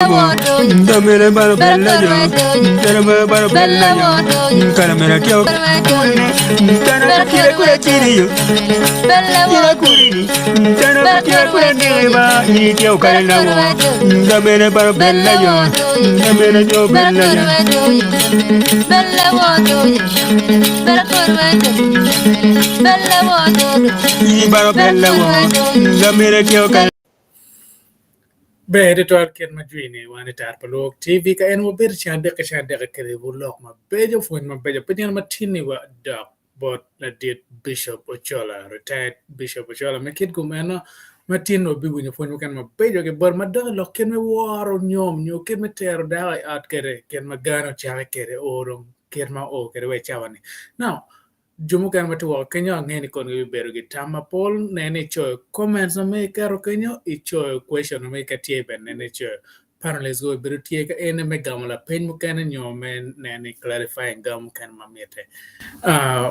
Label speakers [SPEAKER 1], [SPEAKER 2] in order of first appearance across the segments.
[SPEAKER 1] Damele baro bella yo, damele baro bella yo, caramela kyo, dana kira kura kiri yo, kira kuri, dana kira kura neba, ni kyo karela wo, damele baro bella yo, damele yo bella yo, bella wo do, bella kurwa do, bella wo do, ni baro bella wo, damele kyo karela.
[SPEAKER 2] Bede tuar ken majwini wani tar Luo TV ka en mober chande ka kere bulok ma bejo fun ma bejo penyan matini wa dog bot la dit Bishop Ochola retired Bishop Ochola me kid gumeno matino bi winyo fun kan ma bejo ke bor ma dog lo ken me woro nyom nyo ken me tero da at kere ken ma gano chawe kere orom ken ma o kere we chawani now Jumu kan matuwa Kenya ngeni kon gi beru gi tama pol nene cho comments na me karo Kenya I cho question na me katie ben nene cho panelists go beru tie ka ene me gamla pen mu kan nyo men nene clarifying gam kan mamete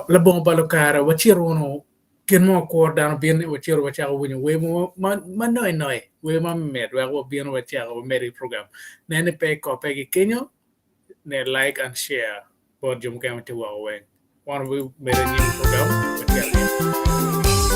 [SPEAKER 2] la bon balo kara wachiro no ken mo ko dan bien wachiro wacha winyo we mo man noi we ma met we go bien wacha go meri program nene pe ko pe gi Kenya ne like and share bod jumu kan matuwa we one of you made a new program with Gange.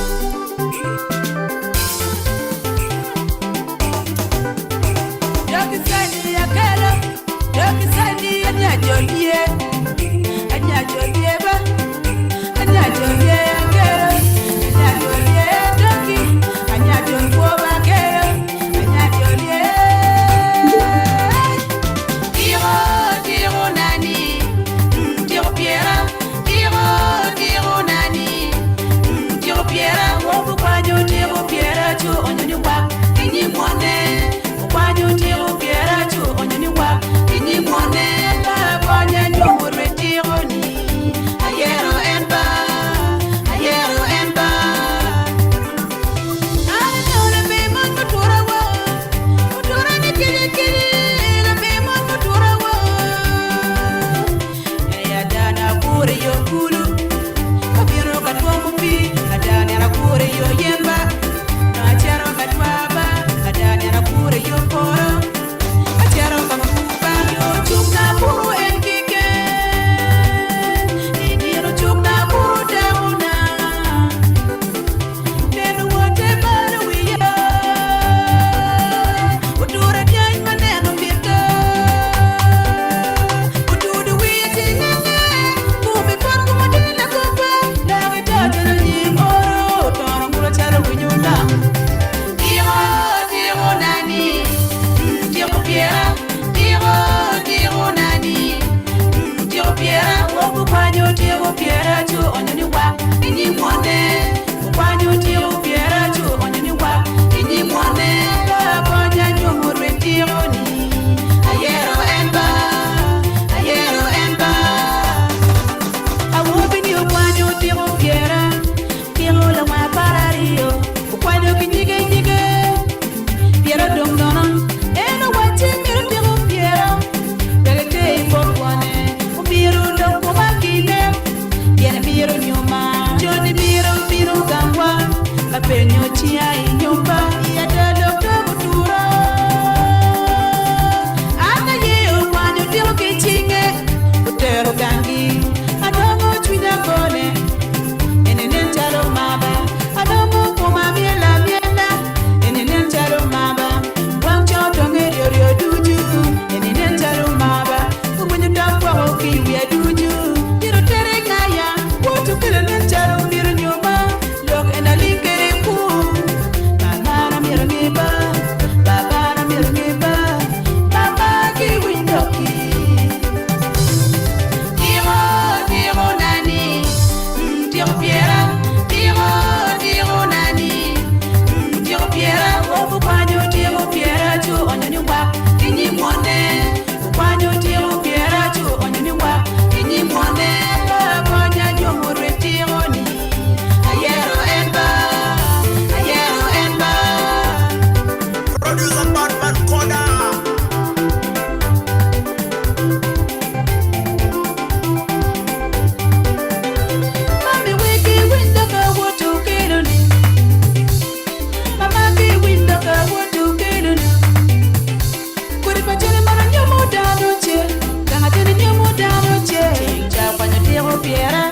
[SPEAKER 3] biera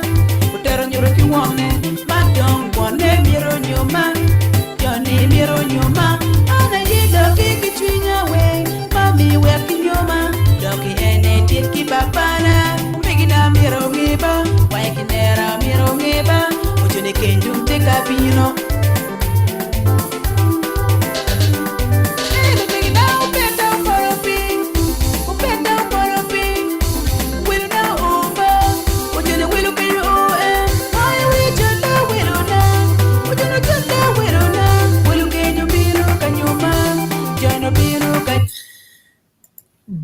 [SPEAKER 3] utero nyoro chiwone madong bone miro nyoma Johnny miro nyoma ana yido kiki chwinya we mami wer ki nyoma doki ene tit ki babana migina miro ngiba waikinera miro ngiba ujuni kenjum te kabino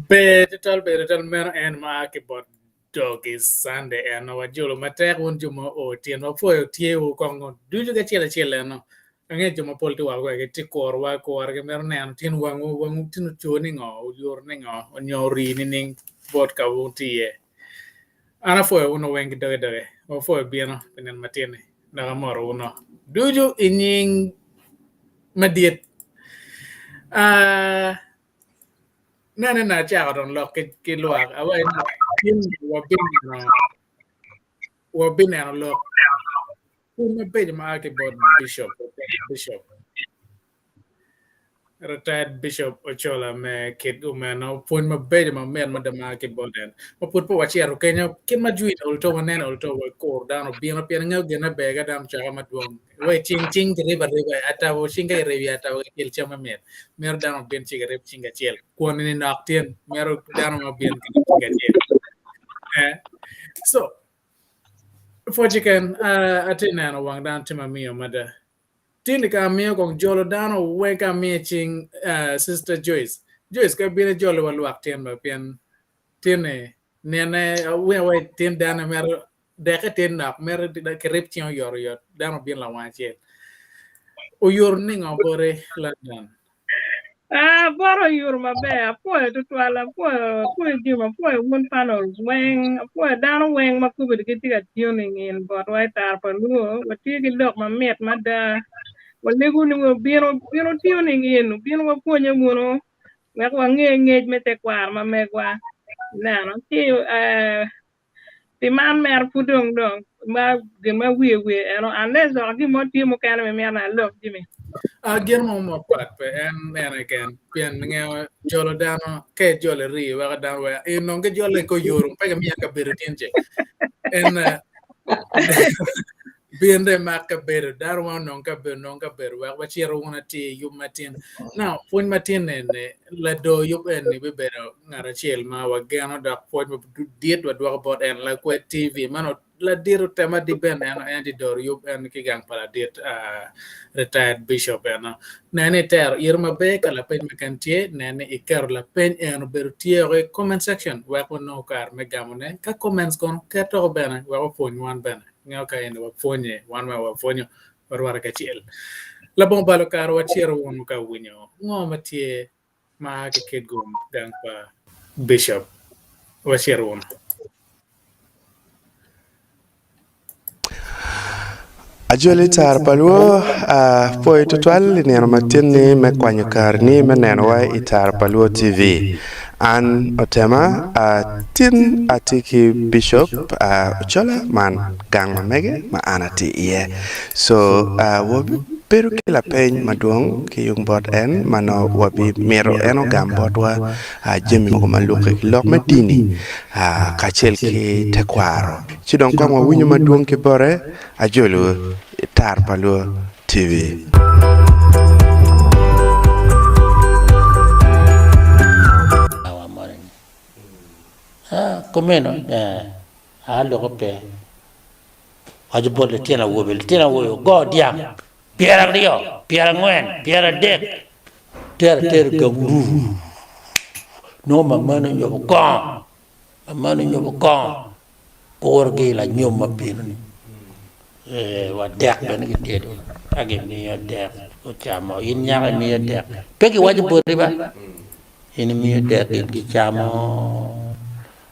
[SPEAKER 2] Betul mer en ma ke bot doggy Sunday en wa jolo matek won juma o tien wa fo tie u kongo du ju ga chele no ange juma pol tu wa ke ti kor wa kor ke mer ne an tin wangu tin choni ngo yor ne ngo nyori ni ning bot ka won tie ana fo uno wengi doge o fo bieno penen matene na moro uno du ju ining madiet na cha don lo ke luak awa tin wa bin na lo kun be ma ke bod bishop retired bishop Ochola me kid umeno pun ma be ma men ma dama ke boden ma put po wachi aro kenya kin ma juit ulto wanen ulto wa kor dano bien pien ngau gena bega dam cha ma duong we ching riba ata wo singa riba ata wo kel chama mer dano bien chiga rep chinga chel kon ni naktien mer dano ma bien chinga chel so for chicken atina no wang dan tima mio mada Tini ka mio kong jolo dano we ka mio ching sister Joyce ka bina jolo wa luak tien ba pian tini nene we tien dana mer deke tien nak mer da kerip ching yor dano bin la wan chien o yor ning obore landan
[SPEAKER 4] Boro yur mabe apoe tutwala apoe jima apoe won panel weng apoe dano weng makubi kiti ka tuning in but wai tar pa luo wati ki dok ma met mada walegu ni wo biro tuning in biro wa ponye muno mek wa nge mete kwar ma megwa na no ti ti man mer pudong dong ma gema we ano unless or gi mo ti mo kana me na lok jimi
[SPEAKER 2] Gian mo pat pe en again pian nge jolo dano ke jolo ri wa dano we no ke jolo ko yorum pe mi ka beritinje en biende maka bedo darwa nonka ber wa chiro una ti yum matin now point matin ne la do yub en ni bedo ngara chiel ma wa gano da point diet wa do about en la ko tv mano la diru tema di ben en di dor yub en ki gang pala diet retired bishop en nane ter irma be kala pen mekantie nane iker la pen en bertie re comment section wa ko no kar me gamone ka comments kon ka to ben wa point one ben ngao ka ene wa fonye wan wa fonyo warwara ka chiel la bon balo karo wa chiero won ka winyo ngo matie ma ke kedgum gang pa bishop wa chiero won
[SPEAKER 5] Acholi tar paluo poi tutwal neno matini me kwanyo karni me neno wa itar paluo TV an otema tin atiki bishop Ochola man gang mamege ma anati iye so wobi pero kila peny maduong ki yung bot en mano wabi mero eno gam bot wa jemi mo maluke ki lok medini kachel ki tekwaro chidong kwa mwa winyo maduong ki bore ajolo tar paluo TV
[SPEAKER 6] komeno alo ko pe ajo bole tiena wo go diam piara rio piara ngwen piara dek ter ganguru no mamano nyobo kon korge la nyom mapin wa dek ben ki dedo age mi ya dek o chamo yin nyaga mi ya dek peki wajo bole ba ini mi ya dek ki chamo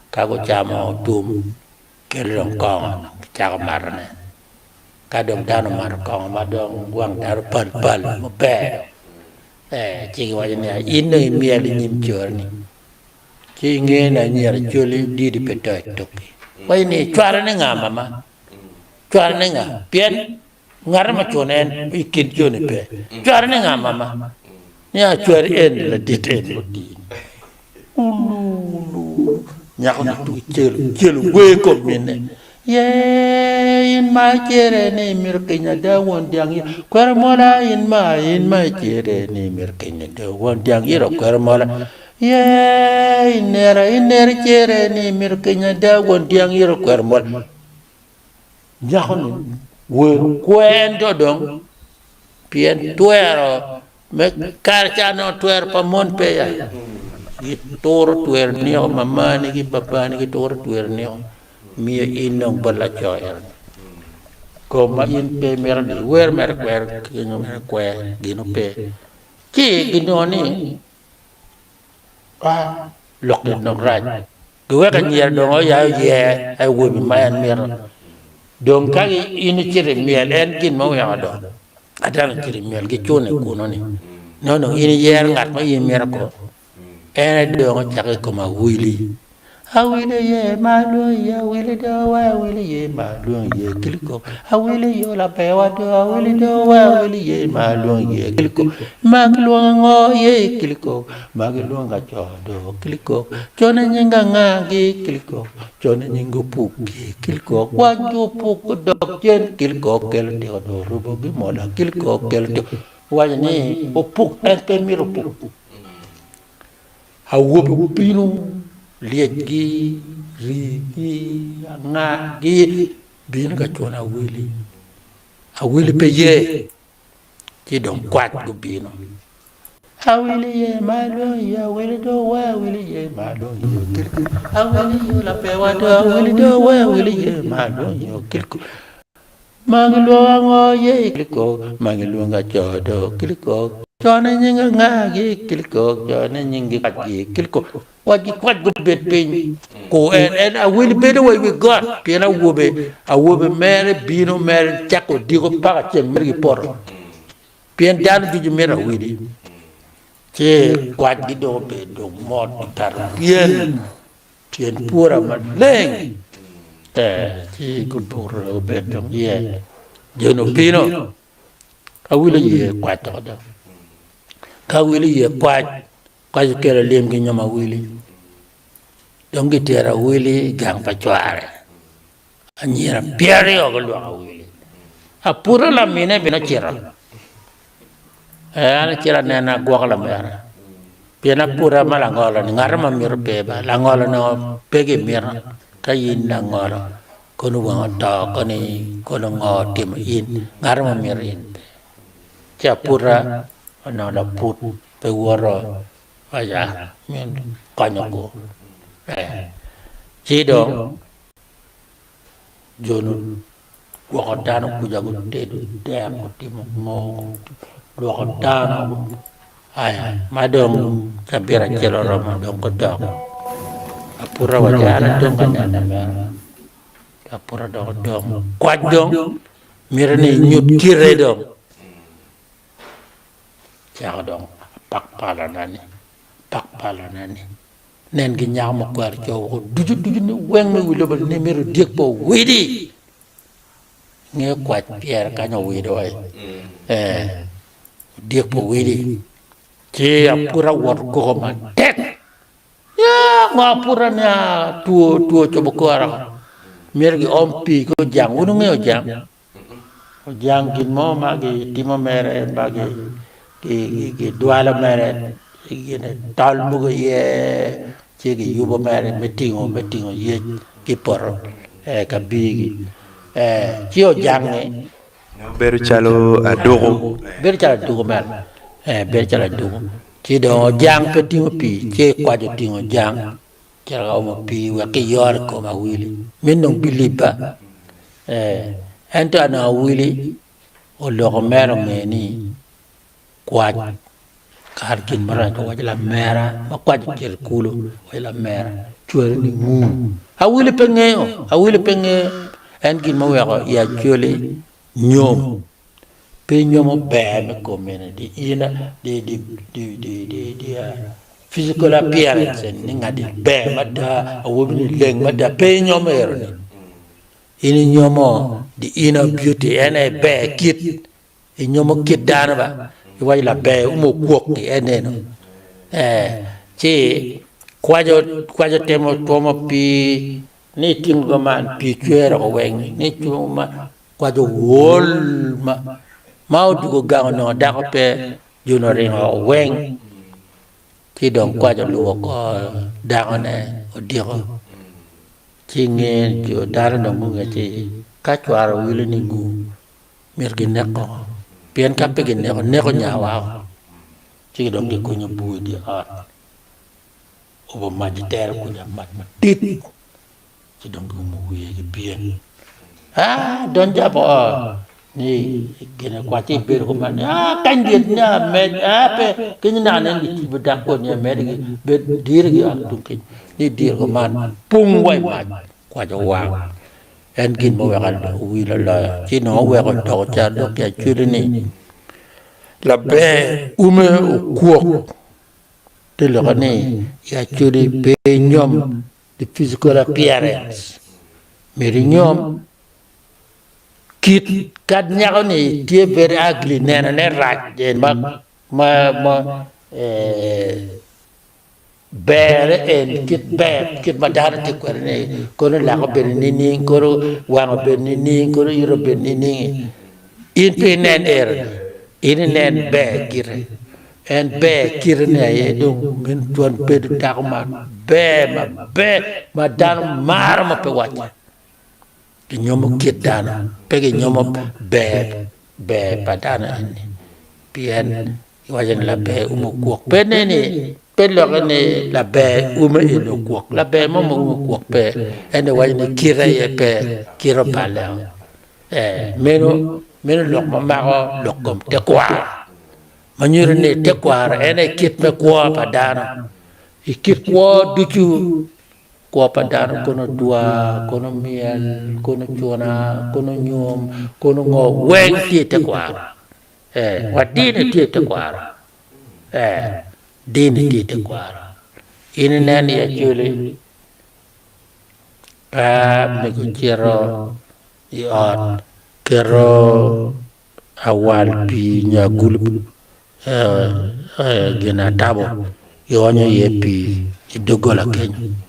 [SPEAKER 6] kago chamo tum kelong kong chago marne kadom dano mar kong madong wang dar pal mo be chigi waje ne ino mieli nim chorni chinge na nyer choli di petoy toki wai ni chwara ne nga mama chwara ne nga pien ngar ma chonen ikin jone pe chwara ne nga mama ya chwara en la diten modi nya ko tu chel we ko mine ye in ma chere ni mir kenya da won diang yi kwar mola in ma chere ni mir kenya da won diang yi ro kwar mola ye inera chere ni mir kenya da won diang yi ro kwar mola nya ko we kwen do dong pien tuero me karcha no tuer pa mon pe ya tor tuer ni o mama ni ki papa ni ki tor tuer ni o mi inong bala choer ko ma in pe mer ni wer mer kwer ki no mer kwer gino pe ki gino ni lok de no raj gwe ka nyer do ya ye ai wo mi ma en mer donc ka in chere miel en kin mo ya do adan chere miel ki chone ko no ni no in yer ngat ma in mer ko en do ngak ko ma wili awile ye malu ye awile do wa awile ye malu ye kiliko awile yo la pe wa do awile do wa awile ye malu ye kiliko maglo ngo ye kiliko maglo nga cho do kiliko chone nyinga nga ge kiliko chone nyingo puki kiliko wa jo puku do jen kiliko kel de do rubo gi mola kiliko kel de wa ni opuk en pe miro puku hawo pinu liegi rigi ngagi bin ka chona awili pe ye ti don kwat go bino awili ye malo ya awili do wa awili ye malo yo awili yo la pe wa do awili do wa awili ye malo yo kilko maglo ngo ye kilko maglo nga chodo kilko chona nyinga ngagi kilko chona nyingi kaji kilko waji kwat go bet pin ko en a will be the way we got pina wobe mere bino mere chako digo para chen mergi por pien dan du mera widi che kwat gi do be do mod tar pien pura ma leng chi ko por be do ye jeno pino a will ye kwat do ka will ye kwat kwa kera lem gi nyama wili dongi tera wili gang pachware anyira piare o galo wili apura la mine bina chira ana chira nena gwagla mera pina pura malangola ngarma mir beba langola no pege mir kayin langola kono wa ta koni kono ngotim in ngarma mir in cha pura ana la put pe woro aja men kanyako ci do jonu wakatano kujago tedu dem timo mo wakatano aya madong sabira celo roma dong kodok apura wajana dong kanyana mera apura dong kwadong mirane nyut kire dong cak dong pak palanani nen gi ñaama kwar ciow duju ni weng me wilo ba numéro diek po widi nge kwat pierre kanyo wido ay diek po widi ci apura war ko ma tek ya ngapura na tuo coba kwara mer gi ompi ko jang unu nge jang kin mo magi timo mere bagi ki duala mere igene tal mugo ye chegi yubo mere metingo ye ki por ka bigi chio jangne
[SPEAKER 5] beru chalo adogo
[SPEAKER 6] mer beru chalo adogo chi do jang petingo pi che kwa jo tingo jang chara mo pi wa ke yor ko ma wili minno biliba ento na wili o lo mero meni kwa karkin mara ko wajla mera ma kwa jil kulo wajla mera chuere ni mu awile penge en kin mo wa ya chole nyom pe nyomo be me ko mena di ina di physical appearance ni ngadi be mada awobni leng mada pe nyomero ni ini nyomo the inner beauty ene be kit nyomo kit dana ba iwa la be umo kwok ene no chi kwajo temo tomo pi ni tingo man pi kwero weng ni tuma kwajo wol ma udugo gango no dako pe juno ringo weng chi dong kwajo lwoko dango ne odiro chi nge jo dara no munga chi kachwaro wile ni gu mirgi neko pien kapegi neko nyawa chi dong di kunyo bui di art obo majiter kunya mat tit chi dong di umuwi gi pien don jabo ni gene kwati ber ko man kanjit nya med pe kinya nan ni budak ko nya med gi be dir gi ak tukin ni dir ko man pung wai ma kwa jo wa en gin mo wa wi la chi no wa ko to cha do ke chuli ni la be ume ko te le ne ya chuli be nyom the physical appearance meri nyom kit kad nyako ni tie very ugly nena ne rat en ma bere en kit madara te kwerne kono la ko ben ni kono wa ben ni kono yiro ben ni in pe nen in nen be kire en be kire ne ye dum min ton pe ta ma ma dan mar ma pe wat nyomo kidana pege nyomo be padana ni pien wajen la be umo kuok peneni pelo ne la be umo ino kuok la be momo umo kuok pe ene wajen kira ye pe kira pala meno lok mamago lokom te kwa manyure ne te kwa ene kit me kwa padana ikit kwa duchu kwa padana kono dua kono miel kono chona kono nyom kono ngo weng ti te kwa wadine ti te kwa dine ti te kwa ini nani ya juli me kuchero yot kero awal pi nya gulp gena tabo yonyo ye pi idogola kenya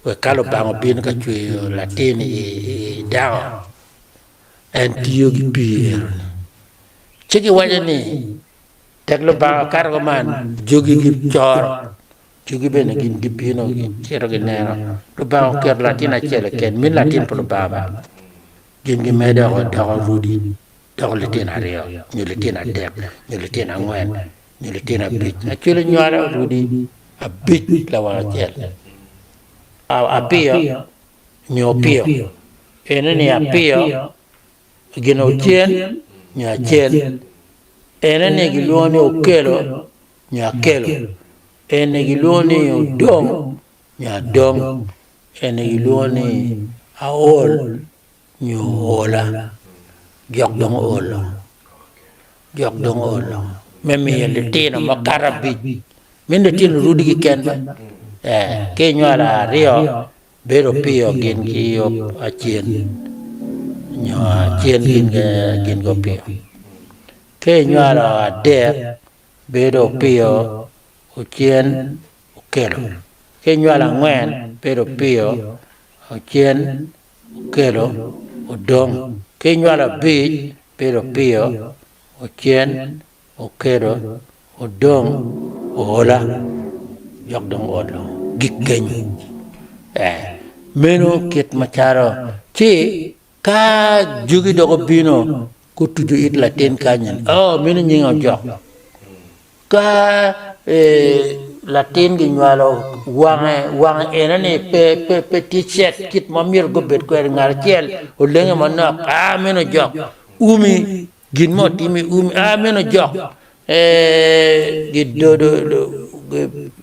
[SPEAKER 6] we kalo bango bin ka chwe latini dawa en tiyo gi pier chiki waje ni teglo bango kargo man jogi gi chor jogi bene gin gi pino gi chero gi nero lo bango ker latina chele ken min latin pro baba gin gi mede ko dawa rudi dawa latina reo ni latina dek ni latina ngwen ni latina bit na chele nyara rudi a bit la wala chele apio nyo pio ene ni apio gino chen nya chen ene ni giloni okelo nya kelo ene giloni dong nya dong ene giloni aol nyo ola jok dong ola memi le tino makarabi min de tin rudi ki kenba ke nyala rio bero pio gin ki yo achien nyo achien gin go pio ke nyala adek bero pio uchien ukelo ke nyala ngwen bero pio uchien ukelo udong ke nyala bij bero pio uchien ukelo udong ola yok dong ola gikeng meno kit macharo chi ka jugi dogo bino kutuju it latin kanyen meno nyinga jok ka latin gi nyalo wange enane pe t-shirt kit mamir go bet ko ngar chel o lenga manok meno jok umi ginmo timi umi meno jok gidodo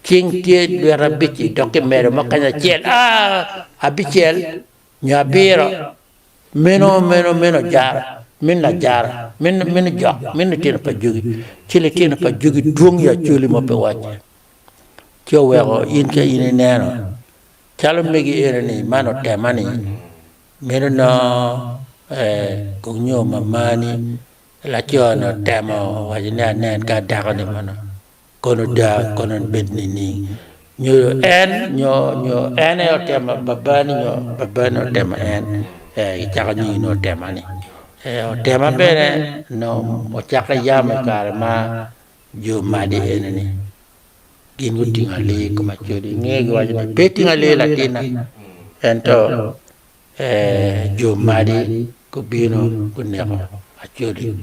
[SPEAKER 6] king tie dera bici doke mere makanya chel abichel nyabiro meno jara minna jara min jok min tin pa jugi chile tin pa jugi dung ya chuli mo pe wache cho wego in ke in neno chalo megi ereni mano temani mero no kunyo mamani la chono temo wajina nen ka dagani mana kono da kono bedni ni nyo en yo tema babani o tema en chaka ni no tema ni o tema bene no mo chaka yama karma jo madi eneni gingo tingale ko machodi ngego wajina betingale latina ento jo madi ko bino ko neko Acholi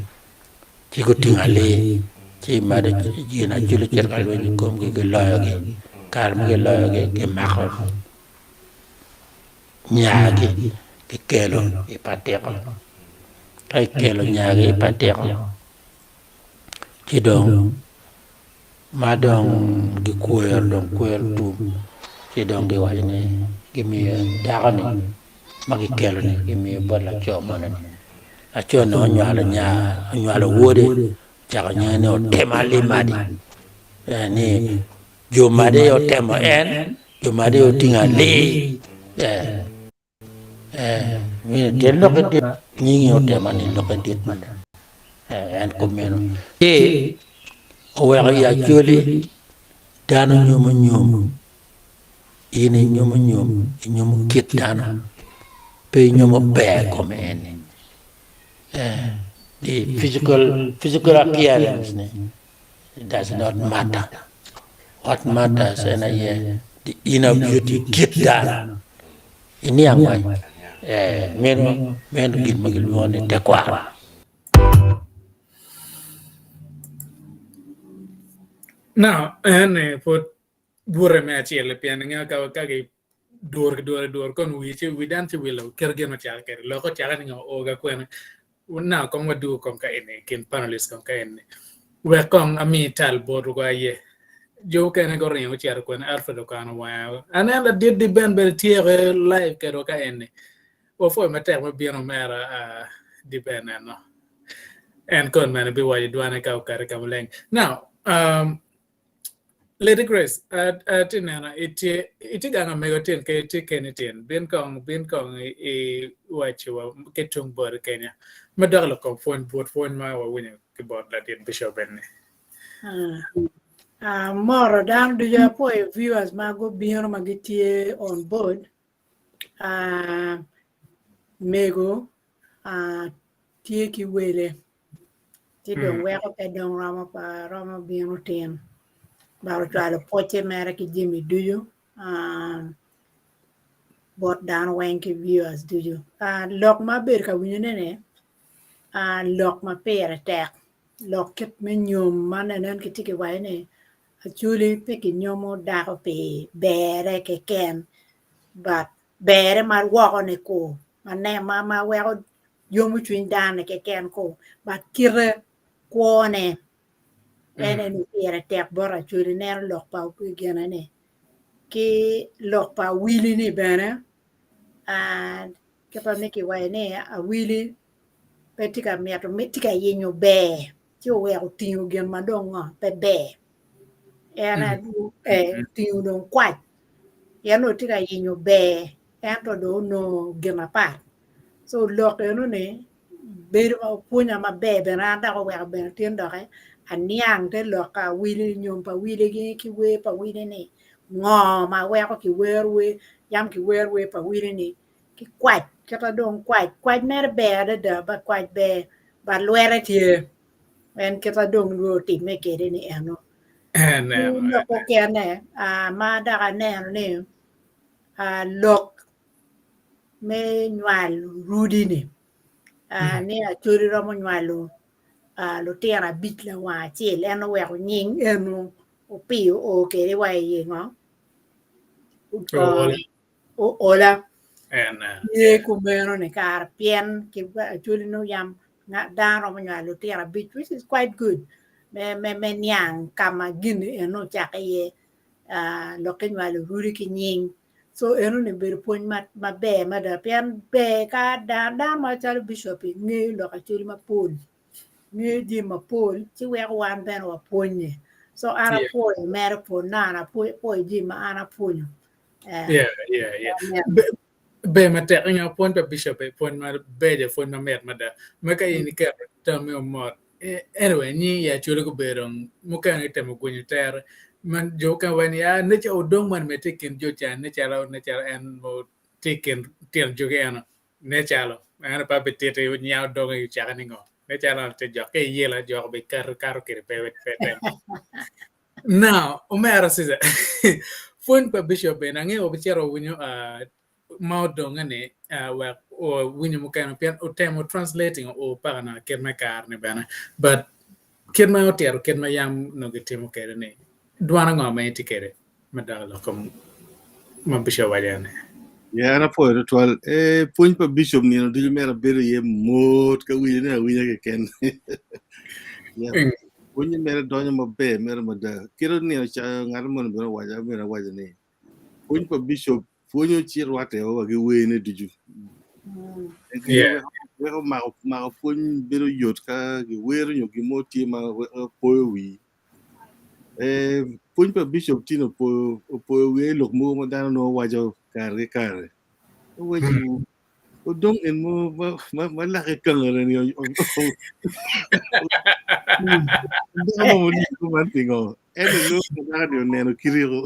[SPEAKER 6] ci ko tingale ci mada ci na ci lu cerkal woni kom ge loyo ge kar mi ge loyo ge ke makko nyaagi ke kelo e pateko ay kelo nyaagi e pateko ci dong ma dong gi kuyer tum ci dong ge wajine gi mi dagani magi kelo ni gi mi bola chomone Acholi nyala wode chaka nyane o tema limadi ni jo made o tema en jo made o tinga li mi de lokati ni o tema ni lokati man en komeno o wa ya Acholi dano nyom ine nyom kit dano pe nyom be komene the physical appearance it does not matter. What matters is the inner beauty get done. Ini yang mai. Men gil magil wone te kwa.
[SPEAKER 2] Now, and put Woro Me Nyom pianinga ka door kon we dance willow kergen ma chal ker loko chala nga oga kwen now kon wadu kon ka ene kin panelist kon ka ene we kon ami tal bodu ga ye jo ken go rin uchi ar kwen alfredo kan wa anela did the band bel tiere live ke do ka ene o fo ma ter ma bieno mera di band no and kon man be wa duane ka ka leng now Lady Grace, tinana iti ganga megotin ke iti kenitin bin kong wachiwa ketung bor Kenya madaglo kong phone ma wa winyo ke bord la din bishop enne
[SPEAKER 7] Moro down do your point viewers mago bihano magitie on board mego tie ki wele ti don weko pe don rama bihano ten Baro try poche mera ki Jimmy do you bot down wanky viewers do you lock my beer ka winene lock my pair attack lock it me nyom man and ki tiki wine Acholi peki nyomo dako pe bere ke ken but bere mar wako ne ko mane ma weko yomu twin dan ke ken ko but kire kwone ene ni pere tek bora Acholi ner lok pa ku gena ne ki lok pa wili ni bene and ke pa meki wine a wili petika miato metika yenyo be ti o weko tingo gen madongo pe be era tingo don kwat yano tika yenyo be ento do no gena pa so lok eno ne ber punya ma be randa ko weko ben tindo ke anyang te loka wili nyom pa wili gi ki we pa wili ni ngo ma we ko ki we yam ki we pa wili ni ki kwat kata don kwat mer be da ba kwat be ba luere tie en kata don ro ti me ke ni eno no ko ke ne ma da ga ne lok me nwal rudi ni ne Acholi ro mo nwalo lo tera bit la wa che le no we nying eno o pi o ke wa ye ngo o ola
[SPEAKER 2] and
[SPEAKER 7] ye ku meno ne kar pien ki Acholi no yam na da ro mo lo tera bit which is quite good me nyang kama gin eno cha ke ye lo ke lo ruri ki nying so eno ne ber pon ma be ma da pien be ka da ma cha bishop ni lo Acholi ma pol ni di ma pol ti we wan ben wa ponye So ana poi mere po nana poi jima ana punyo.
[SPEAKER 2] Yeah. Be mate nga point pa bishop point ma beje point ma met mada maka ini ka tami mo anyway ni ya chulo ko berong muka ni temo kunyo ter man joka wani ya ne cha odong man mete ken jo cha ne cha en mo taken tiel jo ke ana ne cha lo ana pa betete nya dong yu cha ni ngo ne cha lo te jo ke yela jo be kar ke pe now umera siza point pa bishop be nange obichero winyo maudong ane wa o winyo mukano pian o temo translating o pana kerma karne bana but kerma otero kerma yam no getimo kere ne dwana ngoma etikere madalo kom ma bishop wajane
[SPEAKER 8] ya na po ritual point pa bishop ni no dil mera bere ye mot ka winya ke ken ya winyo mera donyo mabe mera mada kiro ni cha ngarmon bero waja ne point pa bishop fonyo chirwate o ga wene diju
[SPEAKER 2] yeah
[SPEAKER 8] we ma fon bero yot ka ge wero nyo gi moti ma po wi fon pa bishop tino po we lok mo ma dano no wajo kare o dong en mo ma la ke kangare ni o mo ni ko man tingo lo na radio neno kiriro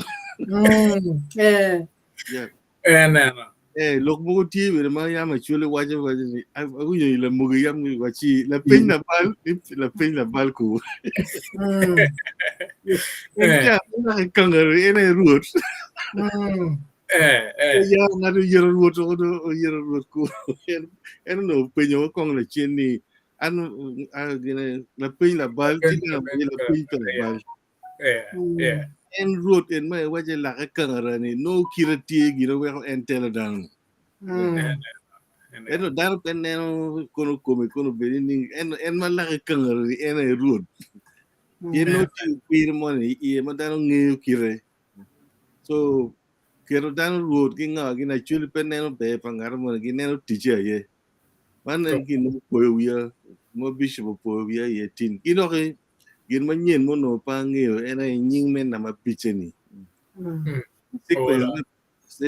[SPEAKER 8] lok mo ti we ma ya ma chule wajo ni agu ni la mo yam ni wachi la peñ la bal ko ya na kangare ene root ya na do yero root ko en no peño con la cheni an la peñ la bal ti na la peñ la bal
[SPEAKER 2] yeah
[SPEAKER 8] en root en ma waje la kangare ni no kirati giro we en teledan en dar peneno kono beni ni en ma la kangare en root no ti pir money e ma dan ngi kire so kero dan root ki nga gi na chuli peneno be pangar mo gi neno tije ye man gi no po wiya mo bishop po wiya ye tin ino ke gin ma nyen mo no pa ngeo en nying men na ma picheni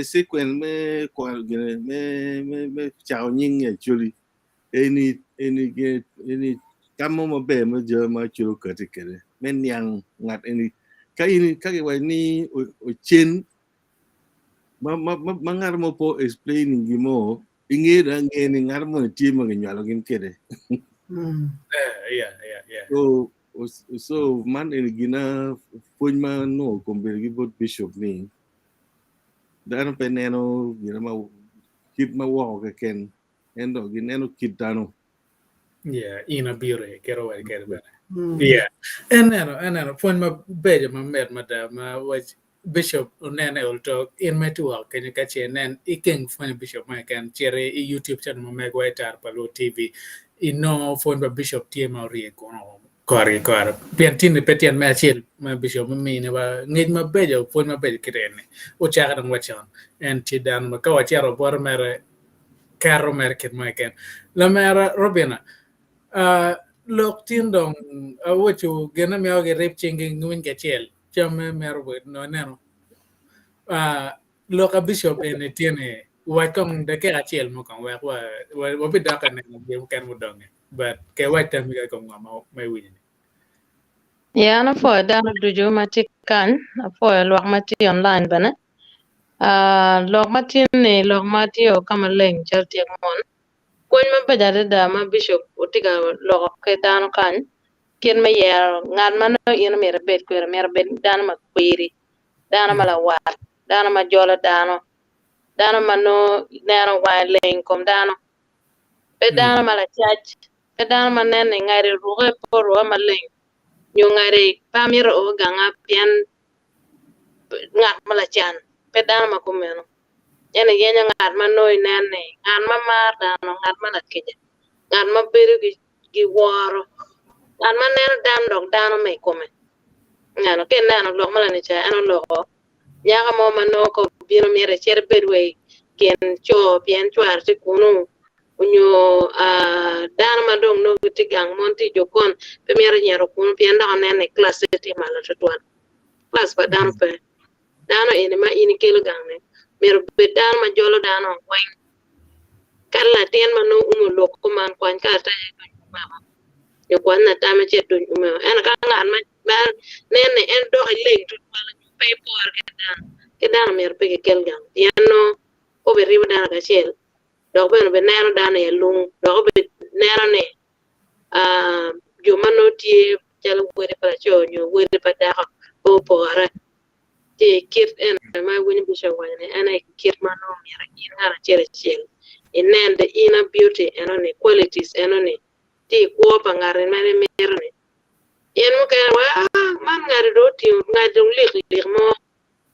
[SPEAKER 8] sequence me kwa gene me chao nying ye chuli any kamo mo be mo je ma chulo kate kere men yang ngat any ka wa ni o chen ma ngar mo po explaining gi mo ingera ngeni ngar mo ti mo nyalo gin kere
[SPEAKER 2] yeah
[SPEAKER 8] so man en gina pon ma no komber gi bot bishop ni dan peneno gina ma kit ma wo ka ken endo gineno kit dano
[SPEAKER 2] yeah ina bire kero wa kero bana yeah and pon ma beje ma met ma was bishop onene olto in metual kenya kache nen iking fun bishop ma kan chere YouTube channel ma meg waitar palo TV ino fon ba bishop tie ma rie kono kore piantin petian ma chel ma bishop mi ne ba ngej ma beje fon ma beje kirene o chaga dan wachon en ti dan ma ka wachero bor mere karo mer ket ma kan la mera robina lok tin dong awochu gena me oge rep chinging ngwin ke chel chame mer wet no neno loka bishop en tiene wa kong de ke achel mo kan wa bidaka ne ge kan mo dong but ke wa tam ga kong ma mai win
[SPEAKER 9] ya na fo da duju matikan fo lok mati online bana lok mati ne lok mati o kama leng charti mon koñ ma bajade da ma bishop utiga lok ke dan kan ken ma yer ngan man yen mer bet ko mer bet dan ma kwiri dan ma la war dan ma jola dan ma no nero wa leng kom dan be dan ma la chach be dan ma nen ngare ruwe por wa ma leng nyu ngare pamir o ganga pian ngat ma la chan be dan ma kumeno ene yenya ngat ma noy nene ngat ma mar dan ngat ma la keje ngat ma beru gi woro ngat ma neno dan dog dan me come ngano ken nano lo ma la ni cha ano lo nyaga mo ma no ko bino mere cher bedwe ken cho bien chwar ti kunu unyo dana madong no ti gang monti jokon pe mera nyero kun pe nda ne class ti mala tuan class pa dana pe dana ene ma ini kelo gang ne mero be dana ma jolo dana wan kala tien manu umo loko man kwan ka ta yo kwan na ta me che to umo en ka ngan ma ne en do ile tu mala pe por ke dana mer pe ke kel gang piano o be riba dana ka chel do be nero dana ye lung do be nero ne yo mano tie chalo wede para cho nyo wede pa da o pora te kir en ma wini bisha wane ana kir mano mira in ara chere chel inende ina beauty enone qualities enone ti ko pa ngare mane merne yen mo kay wa man ngare do ti ngare dum lik mo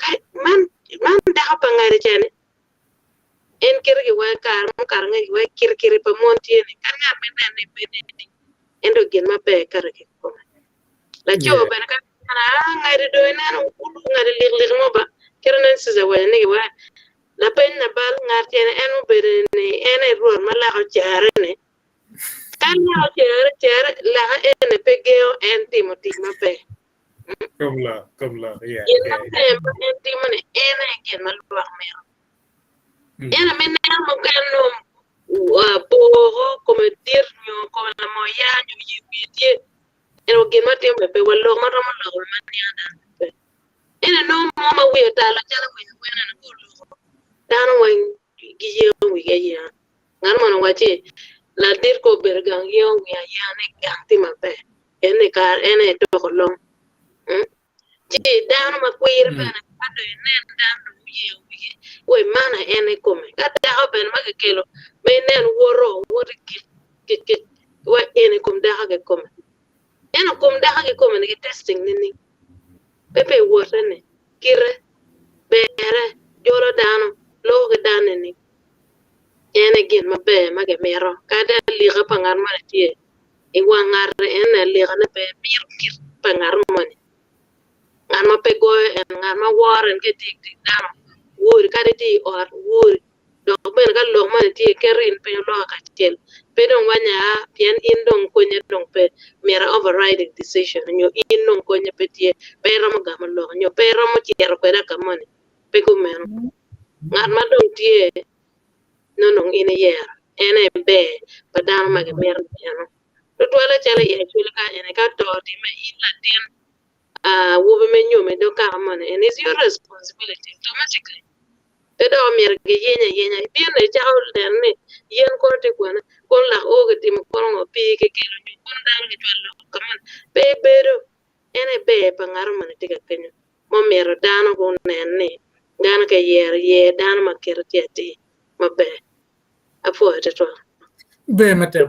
[SPEAKER 9] kay man da pa ngare chene en kirgi wa kar mo kar ngi wa kir pa monti ne kan ngar men ne bene endo gen mabe karake ko la cho ben ka na ngare do na ulu ngare lik mo ba kirnen siza wa ne wa la pen na bal ngarte ne enu bere ne ene ruor mala ko jare ne kan ya jare la ene pegeo en timoti mabe
[SPEAKER 2] Kabla yeah
[SPEAKER 9] en timone ene gen malwa me ene men na mo gano poro come dirnyo come la moya nyu yibiti eno gen matem be wallo mara mo lo mani ada ene no mama we ta la jala we na ko lo dan wen giye we ya ngan mo wache la dir ko bergang yo we ya ne ganti mabe ene kar ene to ko lo ji dan ma kwir bana ado ne dan we mana ene come kada ha ben ma kelo me nen woro wori ki we ene kom da ha ke come ene kom da ha ke come ne testing ni pepe wota ne kire bere jolo dano lo ke dane ni ene gen mabe ma ke mero kada li ga pangar ma tie e wangar ene li ga ne be mir kir pangar mo ni ngan ma pe go en ngan ma waren ke tik dano wori kada ti or wori do ben ga lo ma ti kerin pe lo ka tel pe don wanya pien in don ko nye don pe mera overriding decision nyo in don ko nye pe tie pe ram ga ma lo nyo pe ram ti ero pe da kamone pe ko men ngan ma don tie no ine yer ene be pa dan ma ga mer no to wala chala ye chula ka ene ka to di ma in la den wo be men yo me do ka amane and it's your responsibility automatically te do mer ge yenya bien ne chaw den ne yen ko te ko na kon la o ge tim ko ngo pi ke ke lu kon dal ge chwalo kaman be bedo ene be pa ngar man te ka kenyo mo mer dano ko ne gan ke yer ye dan ma ker ti ma be afo te to
[SPEAKER 2] be mater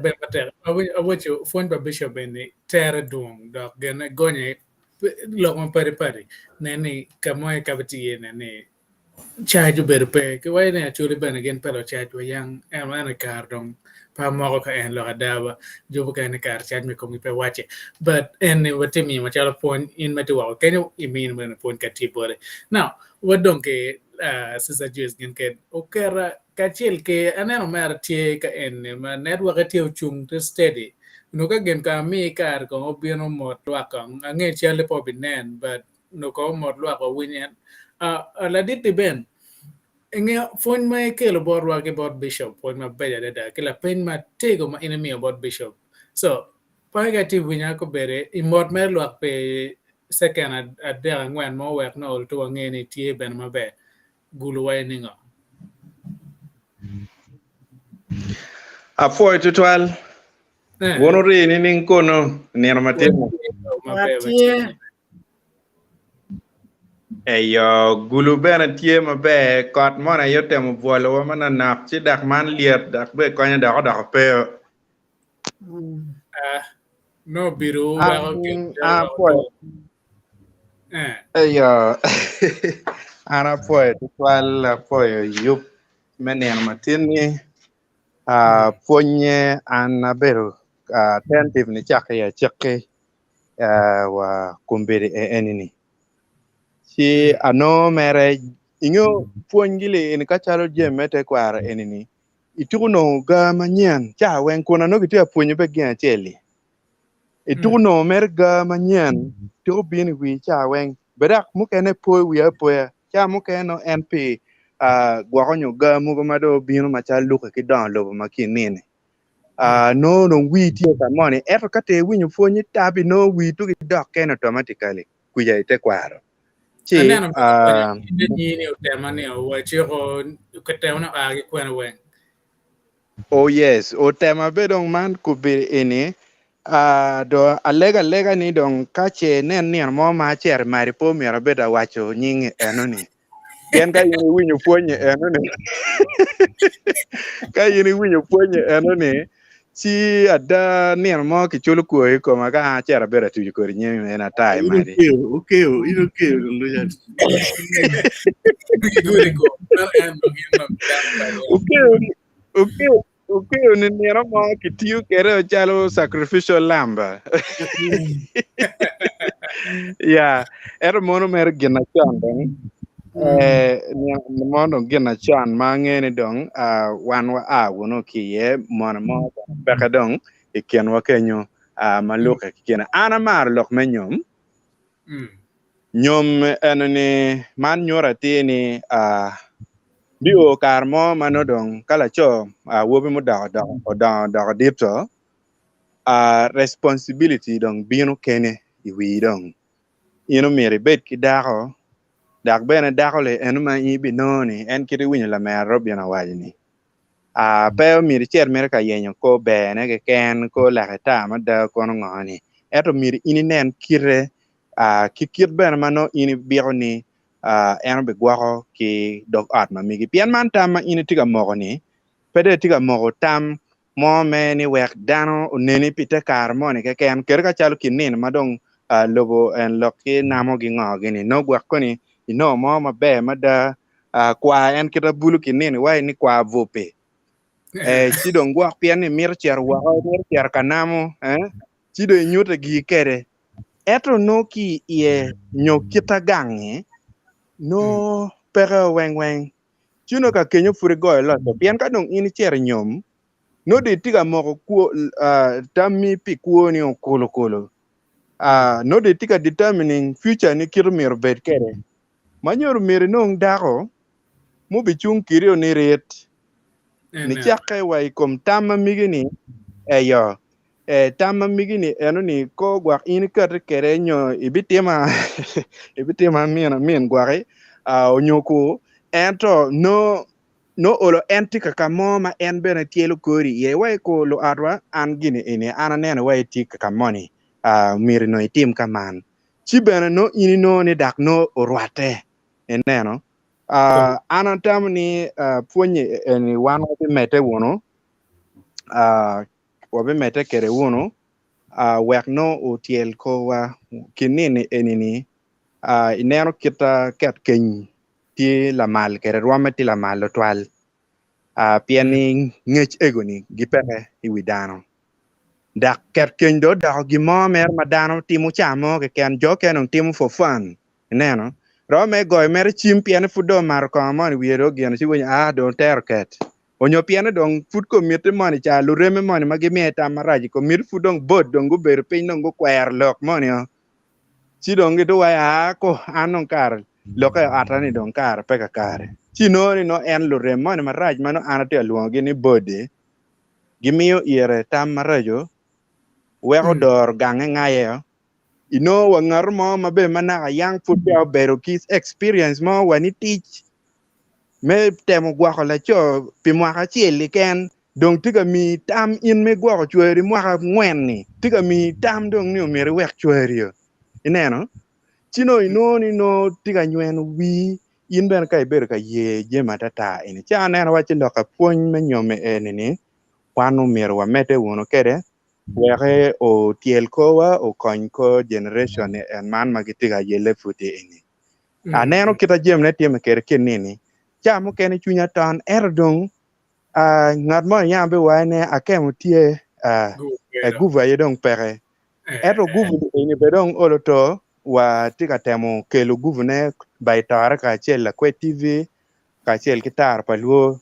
[SPEAKER 2] awocho fon ba bishop bene terra dum dok gene gonye lo mo pare nene kamoy kabati nene charge better pay ke way ne actually ben again pero charge wa yang en car dong pa mo ko en lo adaba jobo ka en car charge me ko mi pe wache but en wate mi ma chala pon in ma to ke no I mean when pon ka tibore now what don't ke sisa juice gen ke okera ka chel ke aneno mer tie ka en ma network tie chung to steady no ka gen ka mi car ko obino mo twaka nge chele po binen but no ko mo twaka winyan la dit ben nge phone ma kelo borwa ke bot bishop phone ma beja dada ke la pen ma tego ma enemy about bishop so pa ga ti winya ko bere imot mer luak pe second adera ngwan mo wek no to nge ni tie ben ma be gulu wa ni ngo
[SPEAKER 5] Afo tutwal wono ri ni ning kono nero matin
[SPEAKER 2] ma be
[SPEAKER 7] Watie.
[SPEAKER 5] eyo gulu bena tie mabe kot mona yote mo bolo wa mana nap ci dak man liet dak be ko nya dak pe
[SPEAKER 2] no biru wa ko ke
[SPEAKER 5] eyo ana poe tutwal poe yup menen matin ni ponye anabero attentive ni chake ya chake wa kumbiri enini si ano mere inyo puonjili in kachalo jemete kwar enini ituno ga manyen cha wen kuna no kitia punyo be gen cheli ituno mer ga manyen to bin wi cha wen bedak mukene po wi apoya cha mukeno NP gwakonyo ga mugo mado bino macha luka ki don lobo makinini no wi tie ka moni eto kate winyo fonyi tabi no wi to ki dok ken automatically kuya ite kwaro chi
[SPEAKER 2] aneno ni utema ni wachiko katema agi kwena wen.
[SPEAKER 5] oh yes otema bedong man kubi ini do alega ni dong kache nen ni mo ma cher mari po mi beda wacho nying enoni ken ka yini winyo fonye enoni ka yini winyo fonye enoni chi ada ni mo ki chulu ko ko ma ka cher beda tu ko nying ena tai mari
[SPEAKER 8] okay ndo ya
[SPEAKER 5] okay ni mo ki tiu kere chalo sacrificial lamb ya era mono mer gina chan ni mono gina chan mangene dong wan wa wono kiye mono mo beka dong iken wa kenyo maluka kikena ana mar lok me nyom enani man nyora tini bio kar mo mano dong kala cho wobi mo da dipto responsibility dong bino kene iwi dong ino meri bet ki dako dak bene dako le enu ma ibi noni en kiri winyo la mer robiana wajini pe miri cher mere ka yenyo ko bene ke ken ko la ta ma da kono ngoni eto miri ini nen kire kikir bene mano ini bioni en be gwako ki dog art ma migi pian man tam ma ini tiga mogo ni pede tiga mogo tam mo me ni wek dano neni pite kar mo ni ke ken ker ka chalo kinin madong lobo en lokki namo gi ngogi ni no gwak ko ni ino mo ma be ma da kwa en kita bulu kinin wai ni kwa vope chido ngwak pian ni mir cher wa mir cher kanamo chido nyuta gi kere eto no ki ye nyokita gange no pero weng chuno ka kenyo furi goy lo to pian ka dong ini cher nyom no de tiga moko ku tammi pi kuoni o kolo no de tiga determining future ni kirmir bet kere manyor mir nong dako mo bi chung kirio ni ret ni chakke wai kom tamma migini yo tamma migini enoni ko gwak ini kat kere nyo ibitima mien gwake onyoko ento no olo entika kamo ma en bene tielo kori ye wai ko lo adwa an gini ini ana nene wai tika kamoni miri no itim kaman chi bene no ini no ni dak no orwate eneno ana tam ni pwonye ni wan wabi mete wono wabi mete kere wono wek no otiel ko wa kinini enini ineno kita ket keny ti la mal kere rwame ti la mal lo twal pieni ngech egoni gipeke iwi dano dak ket keny do dak gimo mer ma dano timo chamo ke ken jo ken timo for fun neno rome goy mer chim pieni fudo mar ko mon wiero gen si wonya don't ter ket onyo pieni dong fut ko miete moni cha lureme moni magi mieta maraji ko mir fudong bod dong go ber piny dong go kwer lok moni si dong gitu waya ko anong kar loke atani dong kar peka kare chinoni no en lurem moni maraj mano anate luongi ni bode gimiyo iere tam marajo weko dor gange ngaye ino wangar mo mabe mana yang football bero kis experience mo wani teach me temo gwako la cho pi mwaka chieli ken dong tiga mi tam in me gwako chweri mwaka ngwen ni tiga mi tam dong ni omere wek chweri yo ineno chino inoni no tiga nywen wi in ben ka iber ka ye jema tata ini cha neno wachi loka pwony me nyome enini kwanu mir wa mete wono kede weke o tiel kowa o kony ko generation en man magitiga yele futi ini aneno kita jem ne tieme kere kinini cha mo kene chunya tan erdong ngad mo nyambe wane akemo tie guva yedong pere eto guvu ini bedong oloto wa tika temo kelo guvu ne baitara ka chel la kwe tv ka chel kitar paluo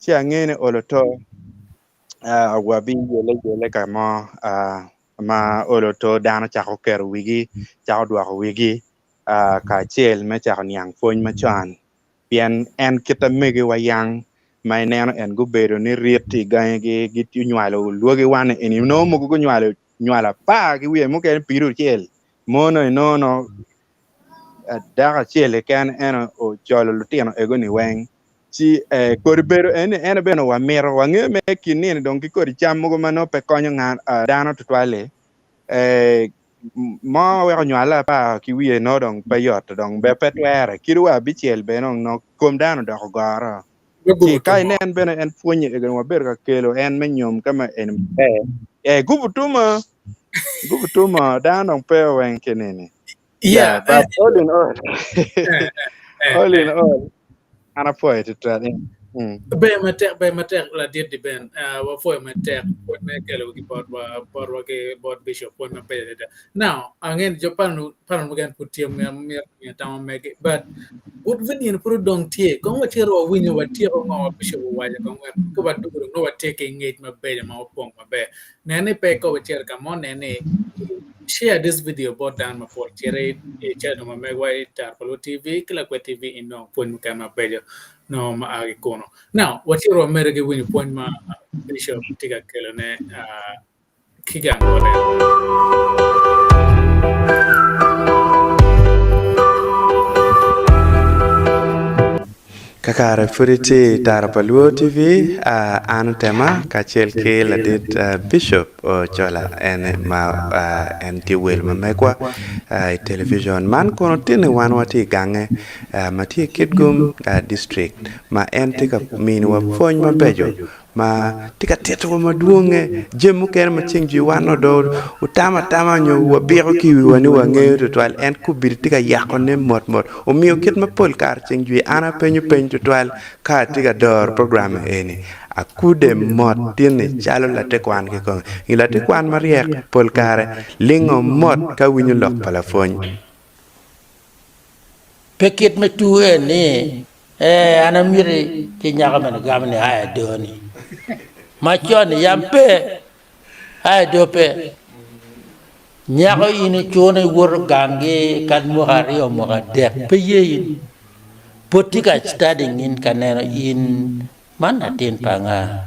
[SPEAKER 5] ci ang'ene olo to wabi yele ka mo ma olo to dano chako kero wigi chako dwoko wigi ka chiel me chako niang fony machon pien en kita mege wayang ma neno en gubedo ni riep ti gange gi nywalo luogi wane eni no mugo go nywala pa gi wiye mo ken piru chiel mono no daga chiel ken en o cholo lutino ego ni weng ci kod bedo en beno wa miro wang'e me kinin dong ki kod cham mogo mano pe konyo dano tutwale mo weko nywala pa ki wiye no dong pe yot dong be petwere kirwa bichiel be no kom dano doko goro ci kai nen beno en fuonye egen wa ber ka kelo en me nyom kama en gubutuma dano pe wen kenene
[SPEAKER 2] Yeah,
[SPEAKER 5] but all in all ana foi to try
[SPEAKER 2] be matek la dit di ben wa foi matek pot me kelo ki bot ke bot bishop pot me pe now angen japan pan mugan putiem me tam me but would win in pro dong tie kon wa tiro win wa tiro ma bishop wa ja kon ko ba du no wa taking it ma be ma pong ma be nene pe ko wa tiro come on nene share this video about down my for tire channel ma me wa Luo TV kila kwa TV ino pon kama bejo no ma agi kono now what you remember when you point ma bishop tiga kelo ne kigang wale
[SPEAKER 5] kakare furiti tarpa Luo TV an tema kachel ke ladit Bishop Ochola en ma en ti wel ma mekwa television man kono tini wan wati gange mati kitgum district ma en tika min wa fony ma bejo ma tika teto ma duonge jemu ken ma cingji wano do utama nyo wa biro kiwi wani wa ngeo tutwal en kubir tika yako ne mot o miyo kit ma pol kar cingji ana penyu tutwal ka tika dor program eni akude mot tini chalo la tekwan ke kong ila tekwan mariek pol kare lingo mot ka winyo lok pala fony
[SPEAKER 6] pekit me tu ni ana miri ti nyaka man gamne haya doni machoni yampe haya dope nyako ini chone wor gange kan mo hari o mo adek peyin potika studying in kaneno in mana tin panga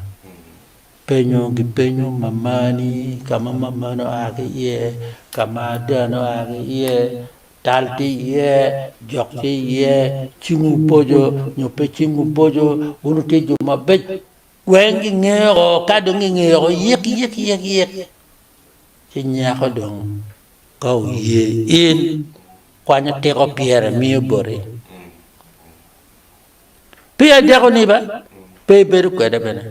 [SPEAKER 6] penyo mamani kama mamano ake ye kama dano ake ye talti ye jokti ye chingu pojo nyope chingu pojo unuti juma bej wengi ngero kadongi ngero yek chinya dong kau ye in kwanya teko piere mi bore pia deko ni ba pe beru ko da bena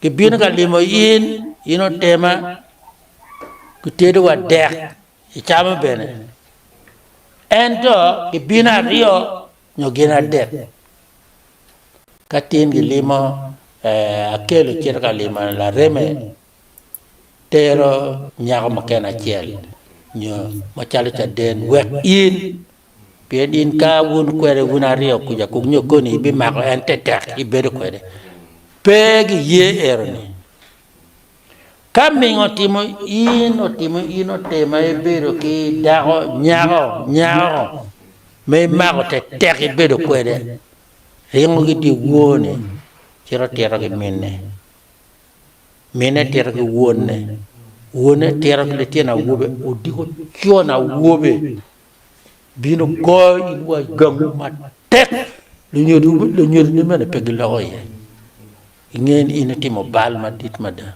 [SPEAKER 6] ke bina ka limo in ino tema ku tedo wa dek chama bene ento ke bina rio nyogena dek katin gi limo akelo kirka lima la reme tero nyago makena chiel nyo machalo cha den wek in pien in ka wun kwere wuna rio kuja kugnyo koni bi mako ente tek ibedo kwere pegi ye eroni kami otimo ino tema ebedo ki dago nyago me mako te tek ibedo kwere ringo gidi wone chiro tero gi mine tero gi wone tero gi tiena wobe odiko chiona wobe bino goy inwa gang ma tek lu nyodu ni mene pegi loye ingen ina timo bal ma dit mada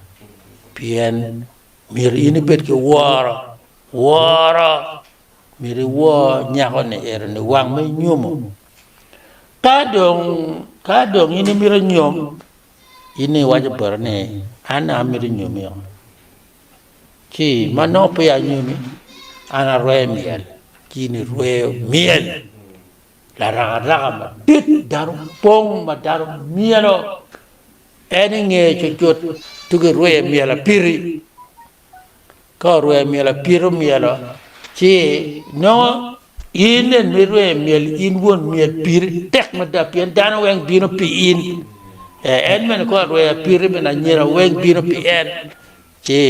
[SPEAKER 6] pien mir ini bet ke woro mir wo nyako ne erne wang me nyomo kadong ini mir nyom ini wajib berne ana mir nyom yo ki manopo ya nyomi ana roemiel kini roe miel la raga ma dit daru pong ma daru mielo eni nge chot tuge roe miela piri ka roe miela piru mielo chi no inen mirwe miel in won miel pir tek ma da pien dan weng bino pi in en men ko ro ya pir men anyira weng bino pi en che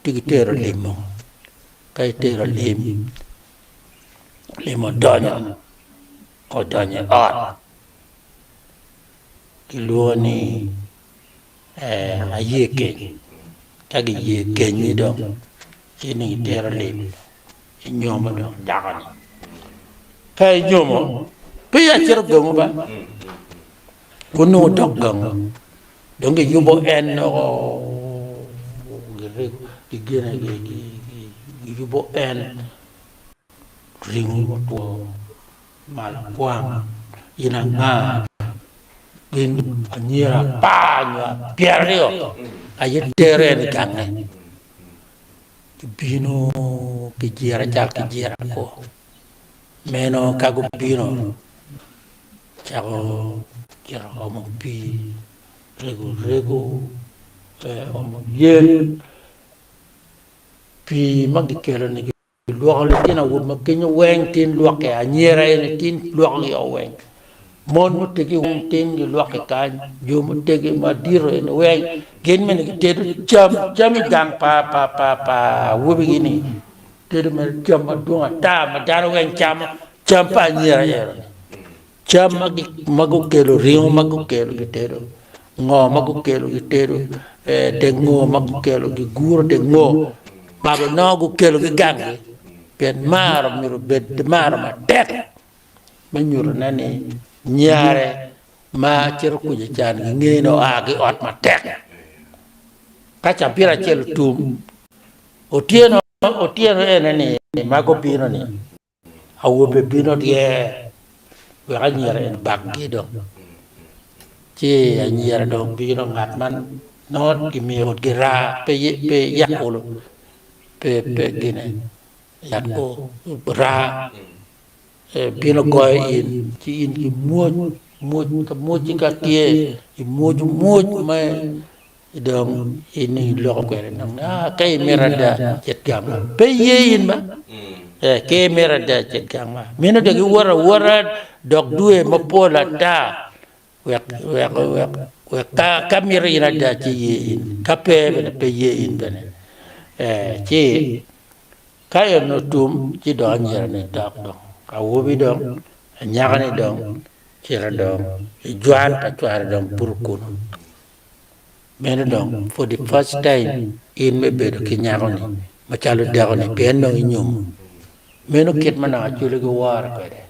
[SPEAKER 6] tigitero limo kai tero limo donyo ko donyo ot kiloni ayeke kagi ye ni dong chini tero lim nyoma dong dagan kai nyomo pe ya cer gongo ba kuno dog gongo donge yubo en o gere digena ge yubo en ringo to mal kwang ina nga bin anyira panya pierio aye teren gange bino kijira jak kijira ko meno kagu bino chago kira omo pi rego omo yen pi magi kelo ni luok le tina wud makinyo weng tin luok ke anyera ene tin luok li weng mon mu tegi weng tin li luok ke kan jo mu tegi madiro ene weng gen men ki tedu jam gang pa wubi gini tedu men jam madunga ta madaro weng jam pa anyera ene jam magu kelo ringo magu kelo gitero ngo magu kelo gitero de ngo magu kelo gi guro de ngo baba nogu kelo gi gange pen maro miru bed maro ma tek manyuro nani nyare ma cer kuje chan ngeno agi ot ma tek kacha pira chel tum otieno ene ni mago pino ni awobe pino die we anyere en baggi do che anyere do pino ngat man not ki mi hot gira pe yakolo pe gine yakko ra pino goy in ci in ki muoj ka tie i muoj ma dong ini lo ko nang kay merada jet gam pe yin ba ke merada jet gam mino de wara dog due ma pola ta we ka mirina da ci yin ka pe yin bene ci kayo no tum ci do anyere ne tak do ka wobi do anyaka ne do cira do juan ta juara do purkun men do for the first time in me be do ki nyako ni ma chalu de ko ni ben no nyum meno kit mana chulu go war ko de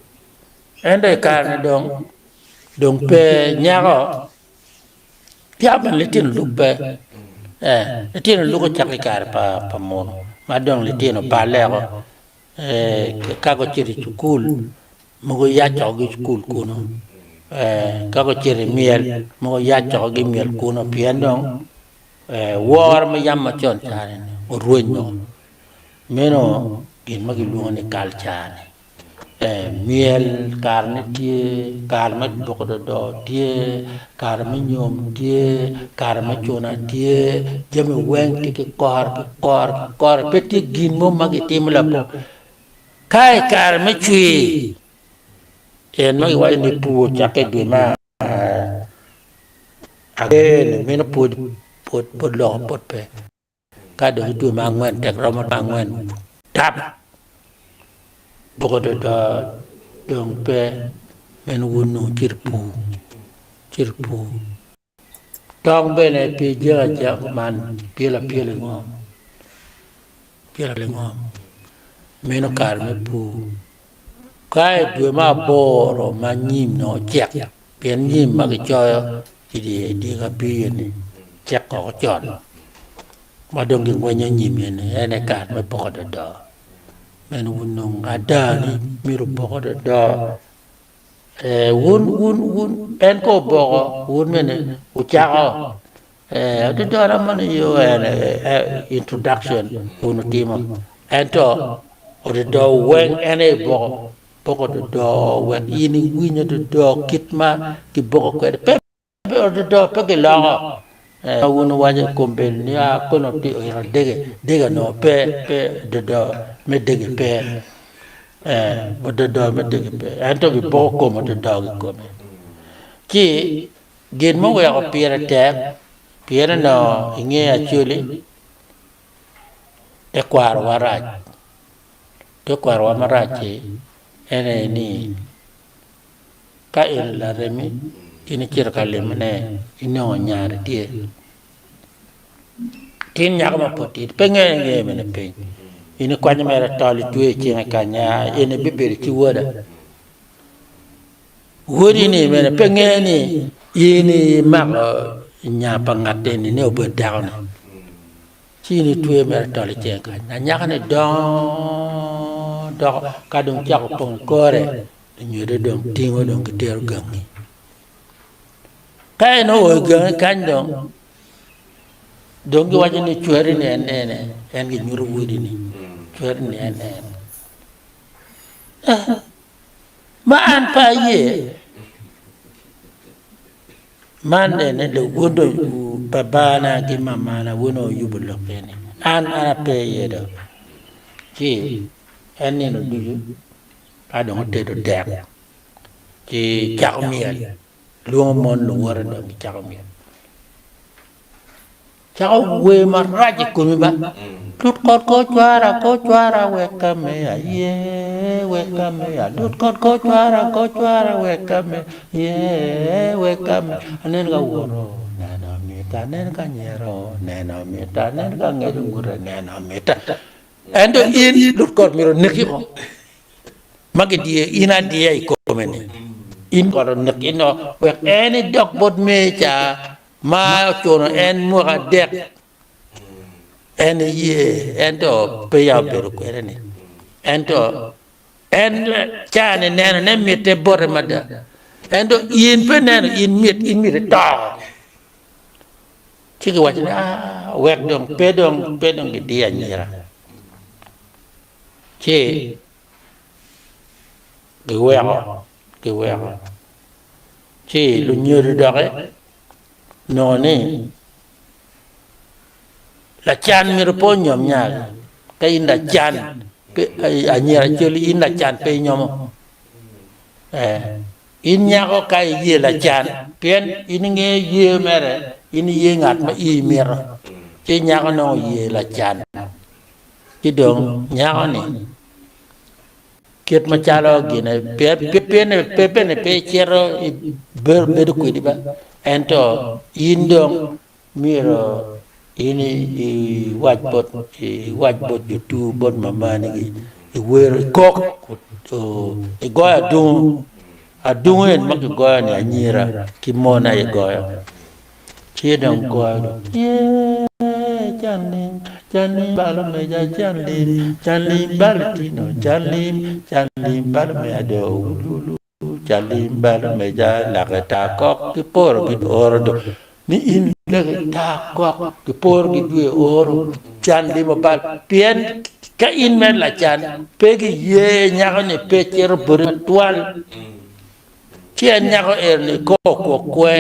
[SPEAKER 6] ende kar ne dong pe nyako tiaban litin lupe litin luko chakli kar pa mono ma dong litino pa lego kago chiri chukul mugo ya chogi chukul kuno kago chiri miel mugo ya chogi miel kuno piendong war ma yamma chon chane ruinyo meno gin magi luoni kalchane miel karne tie karma dokodo do tie karma nyom tie karma chona tie jame weng tiki kor peti gin mo magi timla po kai karma chui en magi wai ni pu chake de ma again meno pod lo pod pe ka de tu ma ngwen tek ro ma ngwen tap bokodo da dong pe men wunu cirpu tong bene pi jaja man pila ngom meno kar me pu kai due ma boro ma nyim no chek pien nyim ma ke cho di ga pi ni chek ko chon ma dong gi ngwenya nyim ni ene kar me bokodo da men wunung ada ni miru bokodo da wun en ko bogo wun mene uchao adu dara man yo introduction wun timo ento odo do wen ene bogo do wen ini winya do kitma ki bogo ko pe odo do pe ke la wun waje kombel ni a kono ti o dege no pe do me dege pe Bodo do me de pe anto bi po ko mo de do ko me ki gen mo we ko pira tek pira no inge Acholi e kwar waraj to kwar wa marachi ene ni ka el la remi ini kir ka le mene ino nyaare tie tin nyaga ma poti penge nge mene pe ini kwanya mera tali tuwe chenga kanya ini bibiri ki woda wodi ni mene penge ni ini mag nya pangate ni ne obo down chini tuwe mera tali chenga kanya nyaga ni do kadung chako pong kore nyude dong tingo dong kiter gangi kaya no wo gangi kandong dong gi wajani chwere ni en gi nyuru wodi ni chwere ni en ma an pa ye man ne do godo babana gi mama na wono yubulo kene an ana pe ye do ki en ni no du adong te do dek ki chakmiel luong mon lu wara do chakmiel chao we maraji kumi ba tut ko chwara we kame ye we kame tut ko chwara we kame ye we kame anen ga woro nana mita nen ga nyero nana mita nen ga ngure nana mita endo in tut ko miro neki ko magi die ina die ko meni in ko neki no we any dog bot me cha ma chono en mo adek en ye ento pe ya pero ko ni ento en chane neno ne mite bore mada ento in pe neno in mit ta chiki wachina wek dong pe dong di dia nyira che ke weko che lu nyuru dore no ni la chan mi ro nyom nya ka inda chan pe anyira Acholi inda chan pe nyom in nya ko kai ye la chan pen in nge ye mere in ye ngat ma i mero che nya ko no ye la chan ki dong nya ko ni ket ma chalo gine pe chero ber ku di ba ento indong miro ini wajbot jutu bot mamani i wer kok i goya dung en mak goya ni anyira ki mona i goya chedong goya ye chanlim balo me ja chanlim balatino chanlim balo me ado chanlim balo me ja lakata kok ki por ki ordo ni in lagi takok ki por ki due oro chan di mabal pien ka in men la chan pe ki ye nyago ni pe chero virtual chien nyago er ni ko kwe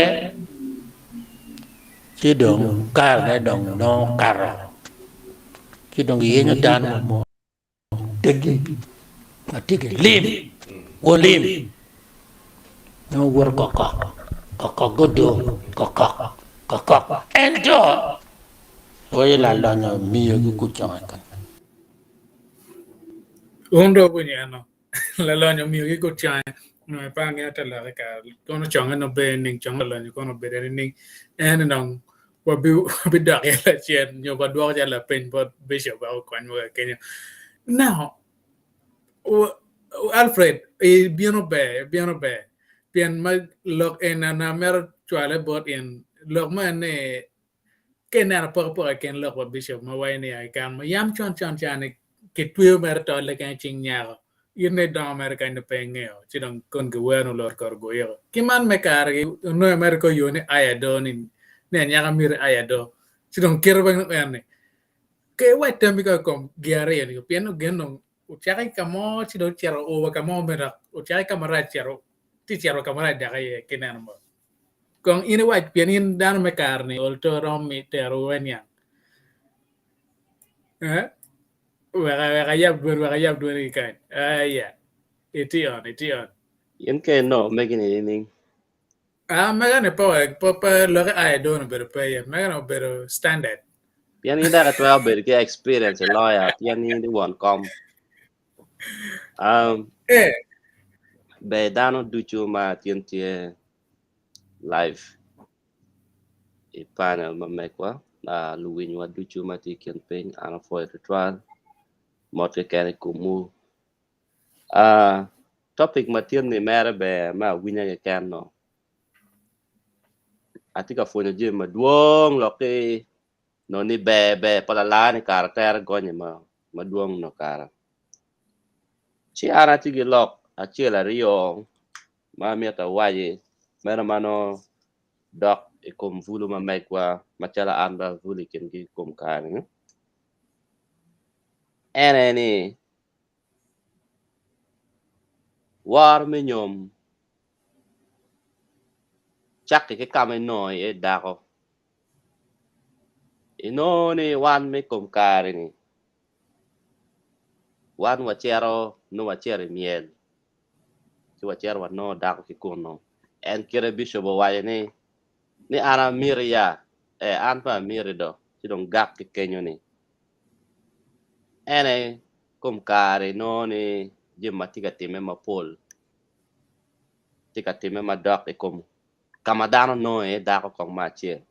[SPEAKER 6] chi dong kar ne dong no karo chi dong ye nyo dan mo tegi atigi lim wo lim no wor kokok godo kokok ento oye la no miyo gi kuchanga kan
[SPEAKER 2] undo bunyano la lonyo miyo gi kuchanga no pa ngata la ka kono changa no be ning changa la kono be ning en nong wa bi da la chen nyo ba do ja la pen bot bishop ba kwan wa kenya now Alfred bieno be pian ma lok en na mer chwale bot in lok ma ne ken na po ken lok wa bishop ma wai ne ai kan ma yam chon chan ke twe mer to le kan ching nya in ne do mer kan ne pengeo chi dong kon ge weno lor kor go yo ki man me kar ge no mer ko yo ne ayado ni ne nya ga mir ayado chi dong ker ba ne ke wa tem ko kom giare ni piano geno uchakai kamo chi do chero o kamo mera uchakai kamera chero ti chero kamera da ke kenan mo kong ini wa pianin dan me karni olto romi teru wenya Waka yap dun ikan. Yeah. Iti on.
[SPEAKER 10] Yun kay no, may ginining.
[SPEAKER 2] Magana pa loke ay doon pero magana pero standard.
[SPEAKER 10] Yan yung dapat well ke experience lawyer. Yan yung one com. Be dano duchu ma tientie live. Panel ma mekwa. Luwin wa duchu ma ti campaign ana foi ritual. Motre kene kumu. Topic ma tien ni mere be ma winya ke kan no. Atika fonyo je ma duong loke no ni be palala ni karakter gonye ma duong no kara. Ci ara tigi lok achela rio ma miata waye mera mano dok e kom vulu ma mekwa machala anda vuli ken gi kom kani. Ene ni Woro Me Nyom chắc cái cam nồi ấy đã có nó ni wan me kom kare ni wan wachero no wachere miel ki wachero wa no da ko kono en kire bishop wa ni ana miria an pa mirido ti don gak ke kenyo ni ene kom kare no ni jemma tiga time ma pol tiga time ma dok e kom kamadano no e da ko kong ma che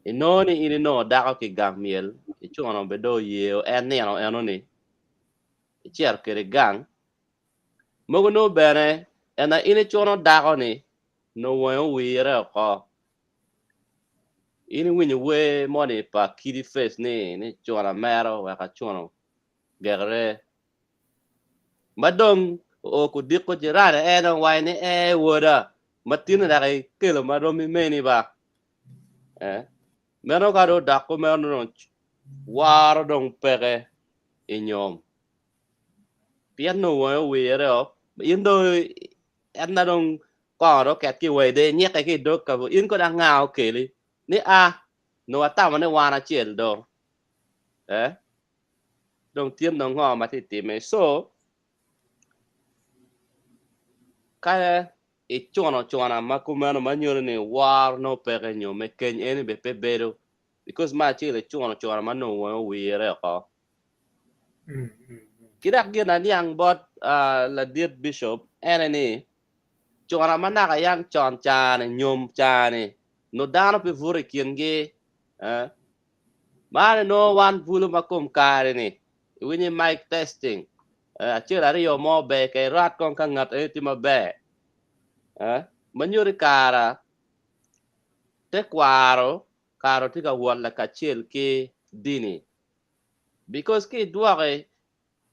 [SPEAKER 10] inoni ini no da ko ki gang miel e chuno be do ye en ne no enoni e cher kere gang mogo no bene ena ini chuno da ko ni no wo wi re ko ini win we money pa kidi face ni chuno mero wa ka chuno gere madong o ku dikko jirare ena wai ni woda matina da kai kilo madomi meni ba meno kado dako meno no waro dong peke inyom pian no wo were o indo enna dong ko ro ket ki we de nyek ki dok ka in ko da ngao keli ni no ata ma ne wana chel do dong tien dong ho ma ti me so ka e chono ma ku meno ma nyoro ni war no peke nyom me ken eni be pe bedo because ma chile chono ma no wo were ko kidak gina niang bot la diet bishop eneni chona manaka yang chon chane nyom chane no dano pe vure kienge mane no wan bulu makom kare ni winyi mic testing achira rio mo be ke rat kon kan ngat ti ma be manyuri kara te kwaro ti ka wala ka chel ke dini because ke duare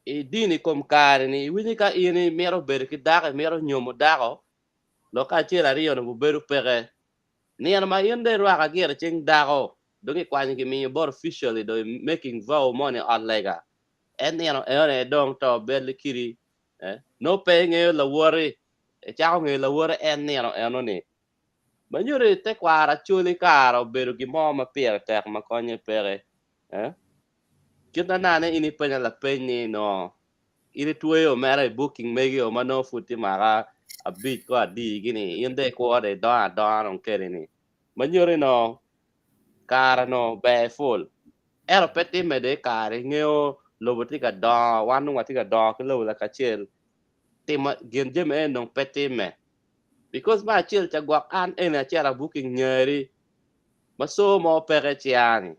[SPEAKER 10] e dini kom kare ni winyi ka ini mero ber ki daga mero nyomo dago lo ka chela rio no beru pere ni ana ma yende ro ka gere ching dago dongi kwani ki mi bor officially do making vow money on lega en ni ano ene dong to bel kiri no paying la wori e chao ngi la wori en ni ano eno ni manyure te kwara chuli karo beru ki mo ma pere tek ma konye pere kita nane ini penya la penyi no ini tuyo mere booking megi o mano futi mara a bit ko di gini inde ko de da on kere ni manyore no kara no be full ero peti me de kare ngeo loboti ka da wanu ngati ka da ko lo la ka chel tema gen jem en no peti me because ma chel cha gwak an ena chera booking nyeri maso mo pere chiani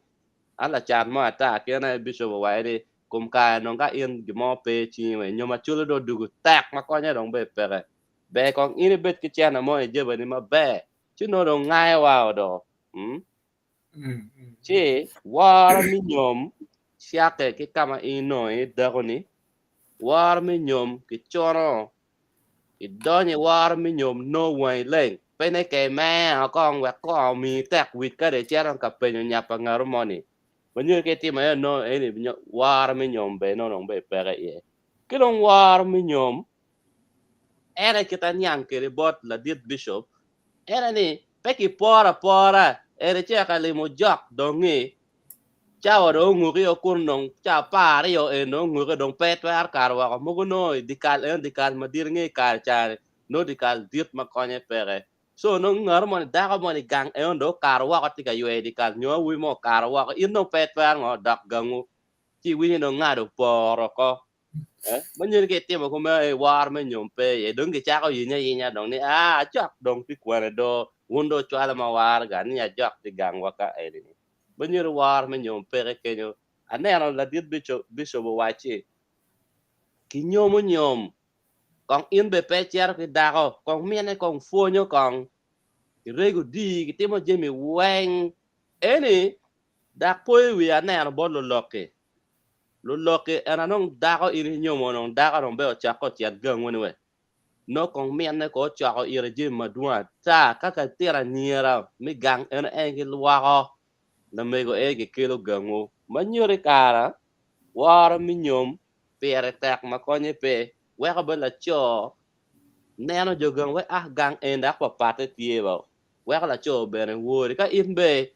[SPEAKER 10] ala chan mo ata kena bishop wa ide kum ka no ka in gimo pe chi we nyoma chulo do dugu tak ma ko nya dong be pere be kong ini bet ki chana mo e jeba ni ma be chi no dong ngai wa do chi Woro Me Nyom siake ki kama ino e dago ni Woro Me Nyom ki chono i donye Woro Me Nyom no way leng pene ke me akong we ko mi tek wit ka de chera ka pe nyapa ngaro moni when ke ti ma no eni Woro Me Nyom be no be pere ye kilong Woro Me Nyom era kita nyang ke bot la dit bishop era ni peki pora era che ka le mo jak dongi cawa do nguri o kun nong ca pare yo e no nguri dong pet war karwa ko mugo no dikal madir ngi kal chare no dikal dit ma konye pere so no ngar mon da ko mon gang e on do karwa ko tiga yo e dikal nyo wi mo karwa ko in no pet war ngo dak gangu ti wi no ngado poro ko banyer ke temo ko me war me nyom pe e dong ke cha ko yinya dong ni chak dong ti kware do wundo chwala ma war ga ni jak ti gang waka e ni banyer war me nyom pe ke nyo aneno la dit bicho bo wachi ki nyom kong in be pe cher ki dago kong miene kong fonyo kong ki rego di ki temo jemi weng eni dak poe wi aneno bo lo loke ana nong dago iri nyomo nong dago nong be o chako tiat gang woni we no kong miene ko chako iri jem madua ta kaka tira niera mi gang ena engi luwako na mego egi kilo gango manyore kara war mi nyom pere tek makonye pe weka bela cho neno jogang we gang enda kwa pate tieba weka la cho bene wori ka imbe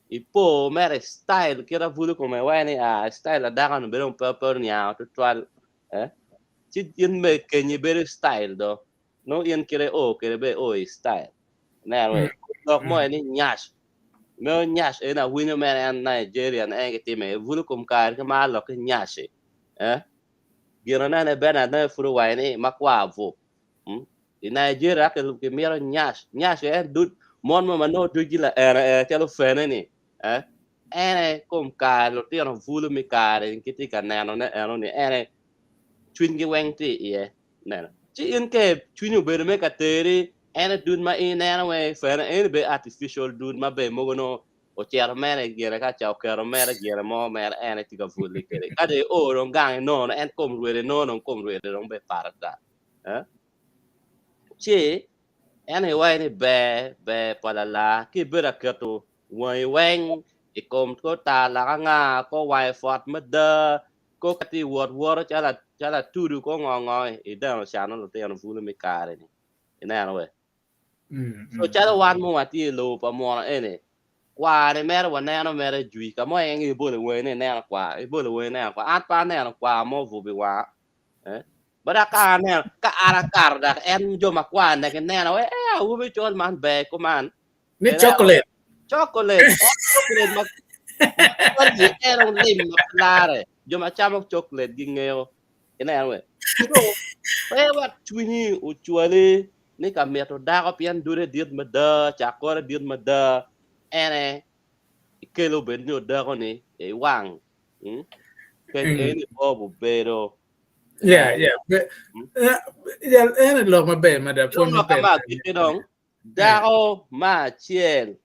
[SPEAKER 10] ipo mere style kira vulu kome wani style la daga no berong purple nya to twal chi imbe kenyi bere style do no yen kire kire be style na we dok mo ni nyash me nyash ena winyo mere an Nigerian enge time vulu kum kar ke ma lo ke nyash giro na ne bena na furu wani makwa vo in Nigeria ke mero nyash dud mon ma no dugila telo fene ni ene kom ka lo tiro vulu mi kare kiti ka nano ne eno ni ene twin gi wengti ye neno ci in ke twinu be me ka teri ene dud ma in ene we fene ene be artificial dud ma be mogono o cer mene gira ka chao kero mene gira mo mere ene tiga vulu kere kade ron gang no en kom ruere no kom ruere ron be parata ci ene wayne be palala ki bera keto way weng ikom ko ta la nga ko way fort mada ko kati wor chala tudu ko ngongoy ida chano lo te no fulu mi kare ni ina we so chala wan mo ati lo pa mo ene kwa ne mer wa ne no mer jui ka mo en bo le we ne ne kwa bo le we ne kwa at pa ne kwa mo vu bi wa bada ka ne ka ara kar da en jo ma kwa ne ke ne no u bi chol man be ko man
[SPEAKER 2] ni chocolate
[SPEAKER 10] ma par di ero lim ma plare jo ma chamo chocolate gi ngeo ina we so pe wat twini u chwale ni ka meto da ko pian dure dit ma da cha ko dit ma da ene kelo ben no da ko ni e wang ke ene bobu pero
[SPEAKER 2] yeah ene lo ma be ma da pon ma be
[SPEAKER 10] ke dong dao ma chiel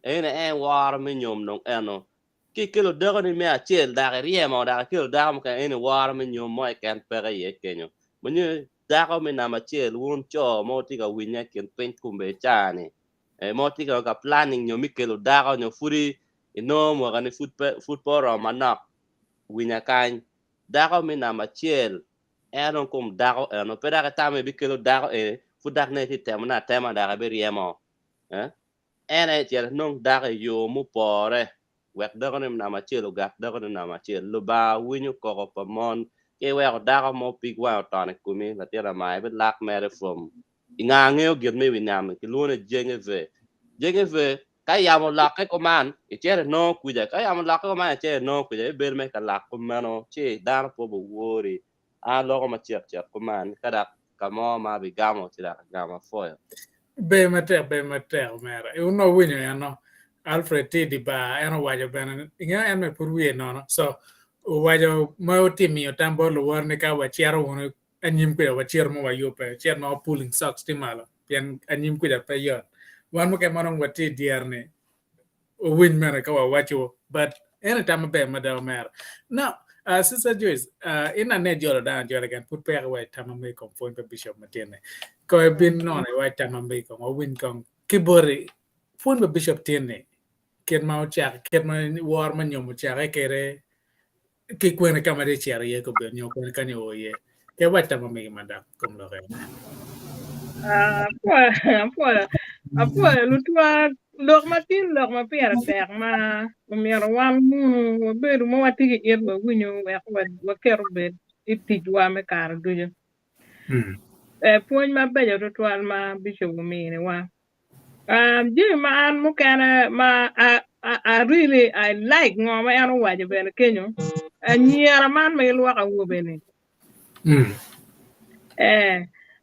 [SPEAKER 10] ene en war me nyom nong eno ki kilo dago ni me chiel da riemo da kilo da mo ka ene war me nyom mo kan pere ye kenyo munye dago me na ma chiel won cho mo ti ga winya ken pen kumbe chani mo ti ga planning nyomi kilo dago nyo furi ino mo ga ni football ro manak winya kan dago me na ma chiel eno kum dago eno pera ka tame bi kilo dago fudak ne ti temna tema da be riemo ene tiel nong daga yo mu pore wek daga nem na ma chelo gak daga na ma chelo lo ba winyu ko pa mon ke wek daga mo pig wa tane kumi la tera mai be lak mere from inga ngeo gir me winam ki lone jengeve ka ya mo lak ko man e tere no kuja ka ya mo lak ko man tere no kuja be me ka lak ko mano che dar po bo wori lo ko ma chep ko man kada ka mo ma bi gamo tira gamo foil
[SPEAKER 2] be mater mera uno winyo no Alfred T di ba eno wajo bene inga en me purwie no so wajo mo timi otambo lo warne ka wachiaro wono anyim ko wachiero mo wayope chier no pulling socks timalo pian anyim ko da pe yo wan mo ke manong wati dierne o win mera ka wacho but anytime be madam mera now Sister Joyce, ina ne jolo dan jolo gan put pere white tamame kom point pe bishop matene ko bin non white tamame kom o win kom kibori point pe bishop tene ken ma chak ken ma war man nyom chak kere ki kwene kamare chiare ye ko be nyo kwene kanyo ye ke white tamame madam kom lo re
[SPEAKER 4] Apoi, lutwa lok matin lok ma pera tek ma mier wal munu beru mo watigi ir ba winyo wa kero bed itij wa me kar dujo puonj ma bejo to twal ma bisho mine wa ji ma an mukana ma I really I like ngoma eno waje ben kenyo anyiera man me lwaka wobene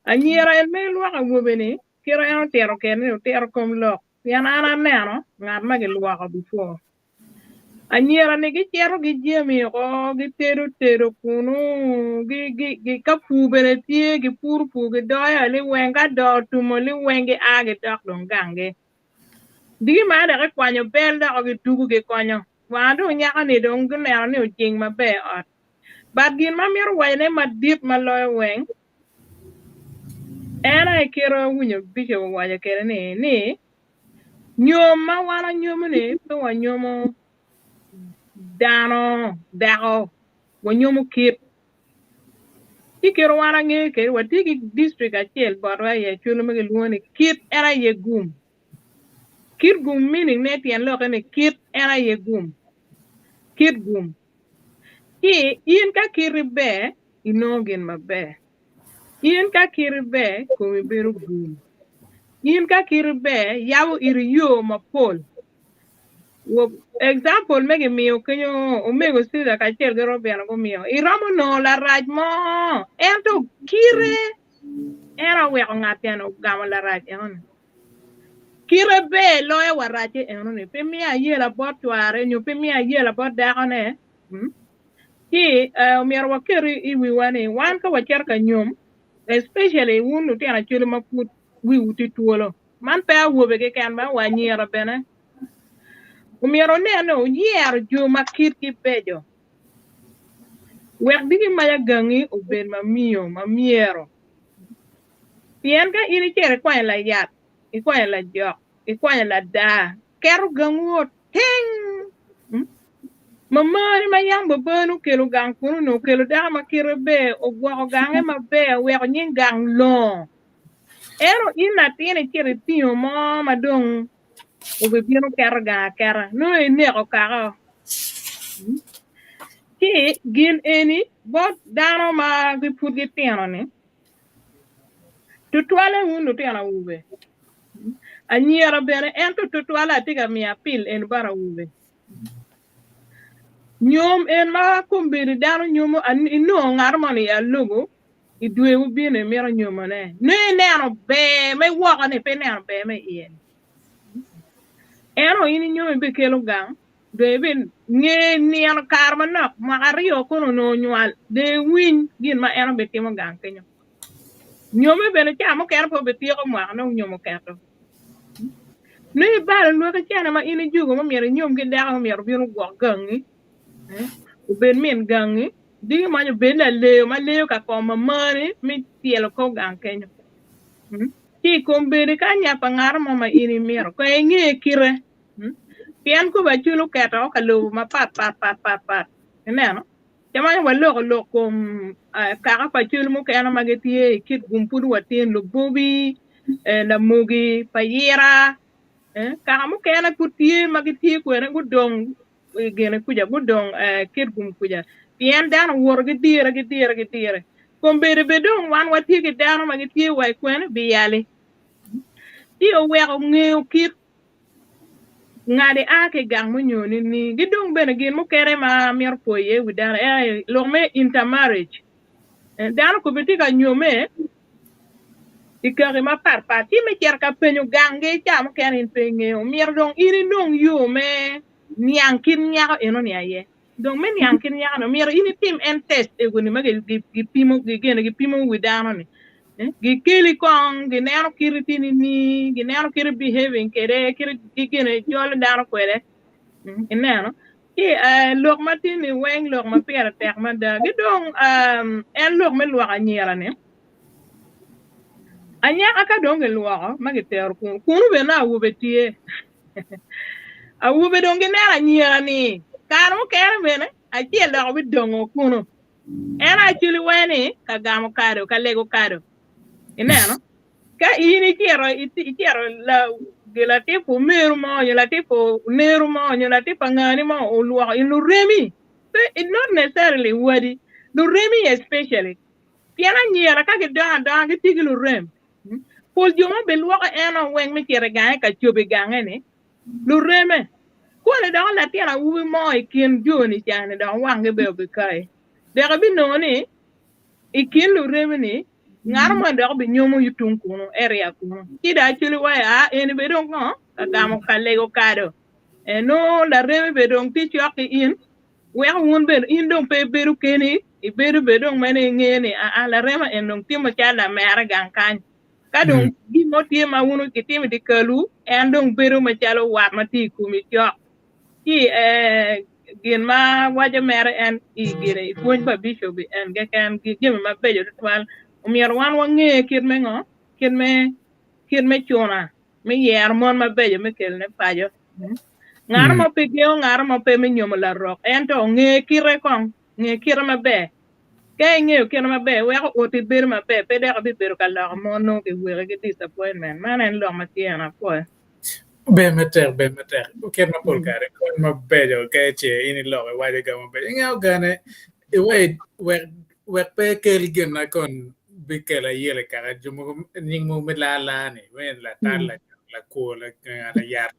[SPEAKER 4] anyiera en me lwaka wobene kiro eno tero kene tero kom lok yan ana neno ngat ma lwaka before anyera ni gichero gi jemi ko gitedo kunu gi kapu bene tie gi purpu gi doya li wenga do tumo li wengi agi dok dong gange digi ma da kwanyo bel da gi tugu gi konyo wando nyaka ni dong gnero ni ojing mabe ot bad gin ma mir wayne ma dip ma loy weng era kiro winyo bisho waje kere ni nyom ma wana nyomo ni to wa nyomo dano dako wanyomo kip ikiro wana nge ke watigi district achiel borwa ye chulo mege luoni kip era ye gum kip gum meaning ne tien loke ne kip era ye gum kip gum ki in ka kiribe inogin mabe in ka kiribe kumi beru gum in ka kiribe yawo iri yo mapol example mege miyo kenyo omego sida ka chiel gero biano go miyo iromo no la raj mo ento kire era weko ngatiano gamo la raj eno kire be loye waraje eno ne pe miya yela bot tware nyo pe miya yela bot dako ne ki miyo wakeri iwi wane wan ka wacher ka nyom especially wunu tiana chulo maput wi uti tuolo man pe awobe ke kan ba wanyera bene umiero neno yier juma kit ki bejo wek digi maya gangi obed mamiyo mamiero pien ka iri chere kwanye la yat ikwanye la jok ikwanye la da kero gangu ting mamari mayang babanu kelo gang kuno no kelo da makire be ogwa gange mabe wek nyin gang lo ero ina tiene chere tiyo mo madong ube bino kera no ene ko kara ki gin eni bot dano ma gi put gi tiano ni tutwale hunu tiana ube anyera bene ento tutwala tiga mia pil en bara ube nyom en ma kumbiri dano nyomo ino ngarmani ya lugu idwe ubine mero nyomo ne neno be me waka ne pe neno be me ien eno ini nyomo be kelo gang David nge nian karma nok makario kono no nyual de win gin ma eno beti mo gang kenyo nyome bene chamo kero po beti ko mwa no nyomo kato ne bal no ka chana ma ini jugo mo mere nyom gi daga mo mere biro go gangi ben min gangi di ma nyo ben la leo ma leo ka ko mamani mi tielo ko gang kenyo ki kombere ka nya pangar mo ma ini mero ko nge kire pian ko ba chulo keto ka lo ma pat neno chama wa lo kom ka pa chulo mo kana mageti kit gumpudu watin lo bobi la mugi payira ka mo kana putie mageti ko na gudong gene kuja gudong kit gum kuja pian dan wor ge dire kom bere bedong wan wati ge dan mageti wa ko na biyale ti o we ngeo kit ngade ake gang mo nyoni ni gidong bene gin mo kere ma mier poye widara lo me intermarriage dan ko beti ka nyome ikare ma par ti me ker ka penyo gange cha mo kere penge o mier dong iri dong yo me nyankin nya eno ni aye dong me nyankin nya no mier ini tim en test e goni ma gi pimo gi pimo widara ni gi keli kong gi nero kiritini ni gi nero kiri behaving kere kiri gine jolo dano kwere neno ki lok matini weng lok ma pera tek ma da gi dong en lok me lwaka nyera ni anyaka ka dong gi lwaka ma gi ter kunu be na wube tie a wube dong gi nera nyera ni kar mo kere bene a chie lok bi dongo kunu era chili weni ka gamo kado ka lego kado ineno ka ini chiero la gila tipo meru mo gila tipo neru mo gila tipo ngani mo ulwa in remi. It's not necessarily wadi. The remi especially. Piana nyera ka da ke tigilu rem. Pol joma belwa ka eno weng me kere gange ka chobe gange ne. Lu reme. Ko le da la tiana ubi mo ikin joni chane da wange be kai. De ka bi no ni ikin lu reme ni ngar mo da bi nyomo yutun kuno area kuno. Kida chuli wa ya eni be don ko ka gamo kalle go kado. No la reme be don ti chok in we won be in don pe beru keni I beru be don mane ngene a la rema en don timo chala mera gan kan ka don gi mo tie ma wonu ki timi di kalu en don beru ma chalo wat ma ti ku mi chok ki gin ma waje mera en I gire I kuny ba bisho bi en ge kan gi gimi ma bejo twal umier wan wange kir me chuna mi yer mon ma bejo mi kel ne pajo ngar mo pe geo ngar mo pe mi nyomo la rok en to nge kire kon nge kire ma be ke nge kire ma be we ko ti ber ma be pe de ko bi ber ka la mo no ke we ke disappointment man en lo ma tiena po
[SPEAKER 2] be meter ker na pol kare kon ma bejo ke che ini lo wa de ga ma bejo ngao gane e we pe kel gen na kon bi ke la yele kara jumo ning mo me la ni we la tala la ko la la yar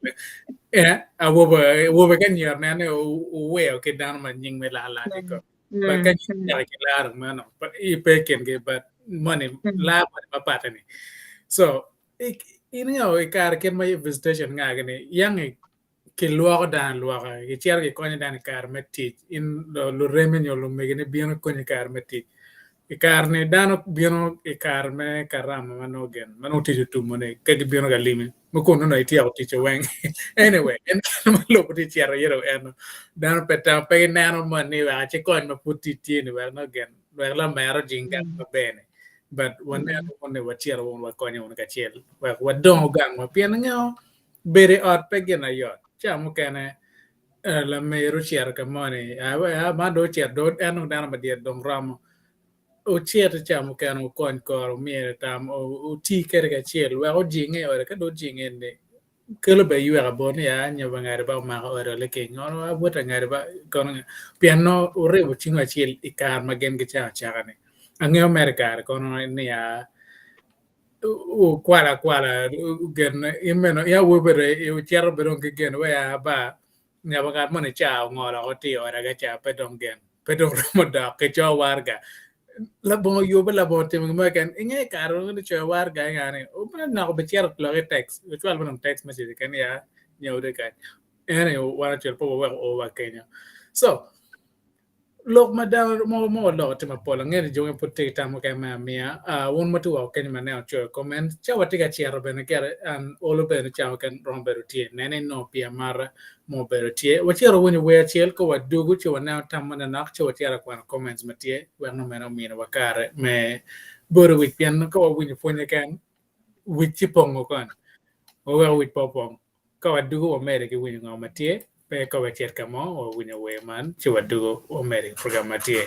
[SPEAKER 2] a wo be kan yer na ne we ke dan ma ning me la ni ko ba kan ya ke la ma no I pe ken ke but money la ma pa ni so ini o kar ken ma visitation nga gane yang ke luo dan luo ke cher ke konya dan kar metti in lo remen yo lo megene bien konya kar metti e kar ne dano bien e kar me karam mano gen mano ti tu mone ke bien ga limi mo ko no ti o ti wen anyway en ma lo ti cher yero en dan peta pe nano mani wa che kon ma puti ti ni wa no gen wa la mero jinga bene but one wa chiel won wa konyo on ka chiel wa dongo gang wa pien ngao bere ot pe gena yot chamo kene la mero chier ka mone a ma do chier do eno dana ma dia dong ramo o chier chamo kene o kon kor miere tam o ti kere ka chiel wa o jinge o ka do jinge ne kelo be yu ga bon ya nya ba ngare ba ma o le ke ngoro wa bota ngare ba kon piano o re o chinga chiel ikar ma gen ke cha cha ne angeo mercar kono ni a kwala gen imeno ya wobere e chero beron ke gen we a ba nya ba mane cha ngora o ti ora ga cha pedon gen pedon mo da ke cho warga la bo yo ba la bo te mo ken nge karo ni cho warga ngane o ba na ko be chero lo text e twal bon text message ken ya nya o de ka ene o wara chero po o wa kenya so lok madam mo lo te ma pola ngere jonge putte tamo ke ma mia won matu wa ken ma ne cho comment cha wati ga chiaro bene kere an olo bene cha kan romberu tie nene no pia mar mo beru tie wa chiaro woni we chiel ko wa dugu cho na tam na nak cho chiaro kwa comments matie wa no meno mina wa kare me boro wi pian ko wa wini fonye kan wi chipongo kan o wa wi popong ko wa dugu wa mere ke wini ngao matie pe ko we chier kamo o winyo we man chi wadugo o meri program tie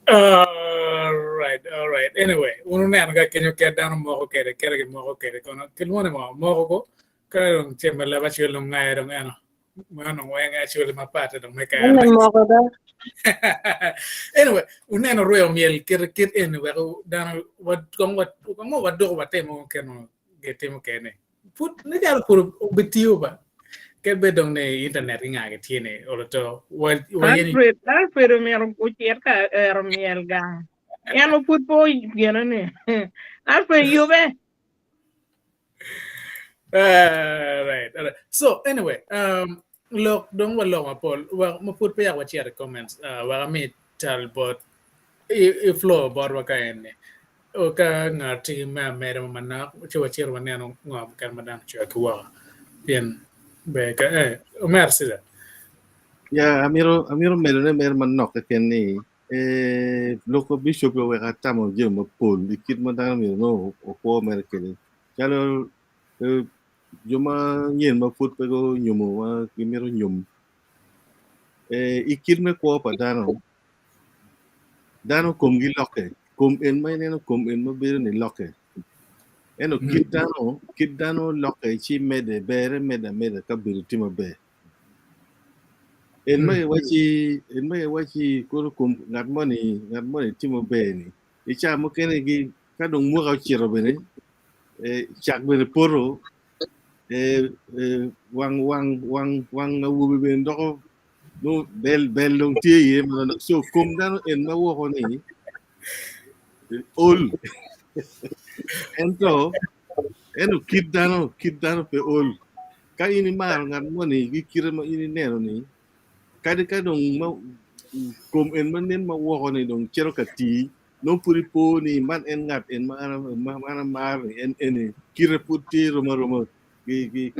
[SPEAKER 2] All right. Anyway, uno ne anga kenyo ke dano mo ke ke mo ke kono kilmone mo ko ka dong chemba la ba chulo ngai dong ano. Mano wenga chulo mapata dong me ka. Anyway, uneno royal miel kir anyway dano what do what temo keno getemo kene. Put ne jalo pur bitio ba. Ke dong ne internet nga ke tiene oloto what
[SPEAKER 4] Alfred miel kuchier ka miel gang. Ano put po gano ne. Alfred yube.
[SPEAKER 2] Right. So anyway, look, don't walk my Paul. Well, ma put pa what share comments. Wa mi tal but if flow about wa kain. O ka ngati ma mere mana chwa share wa neno ngam kan madan chwa kwa. Bien be ka merci da.
[SPEAKER 8] Ya, amiro melone mer manok ken ni. Loko bishop yo wa tamo je mo pol dikit mo dang mi no o ko mer ken. Chalo juma nyen ma put pe go nyumo wa kimiro nyum. Ikit me ko pa dano kom gi loke. Kom en mai neno kom en mo bere ni loke. Eno kit dano loke chi mede bere meda ka biruti mo be. En mai wachi kuro kum ngat money timo be ni. Icha mo kene gi kadong mo ga chiro bene. Chak bene poro wang na wubi ben doko no bel long tie ye so kum dano en ma wo ni ol ento eno kid dano pe ol ka ini mar ngat mo ni gi kire ma ini neno ni kadi kadong ma kum en manen ma wo ni dong chero ka ti no puri po ni man en ngat en ma mar en kire puti roma gi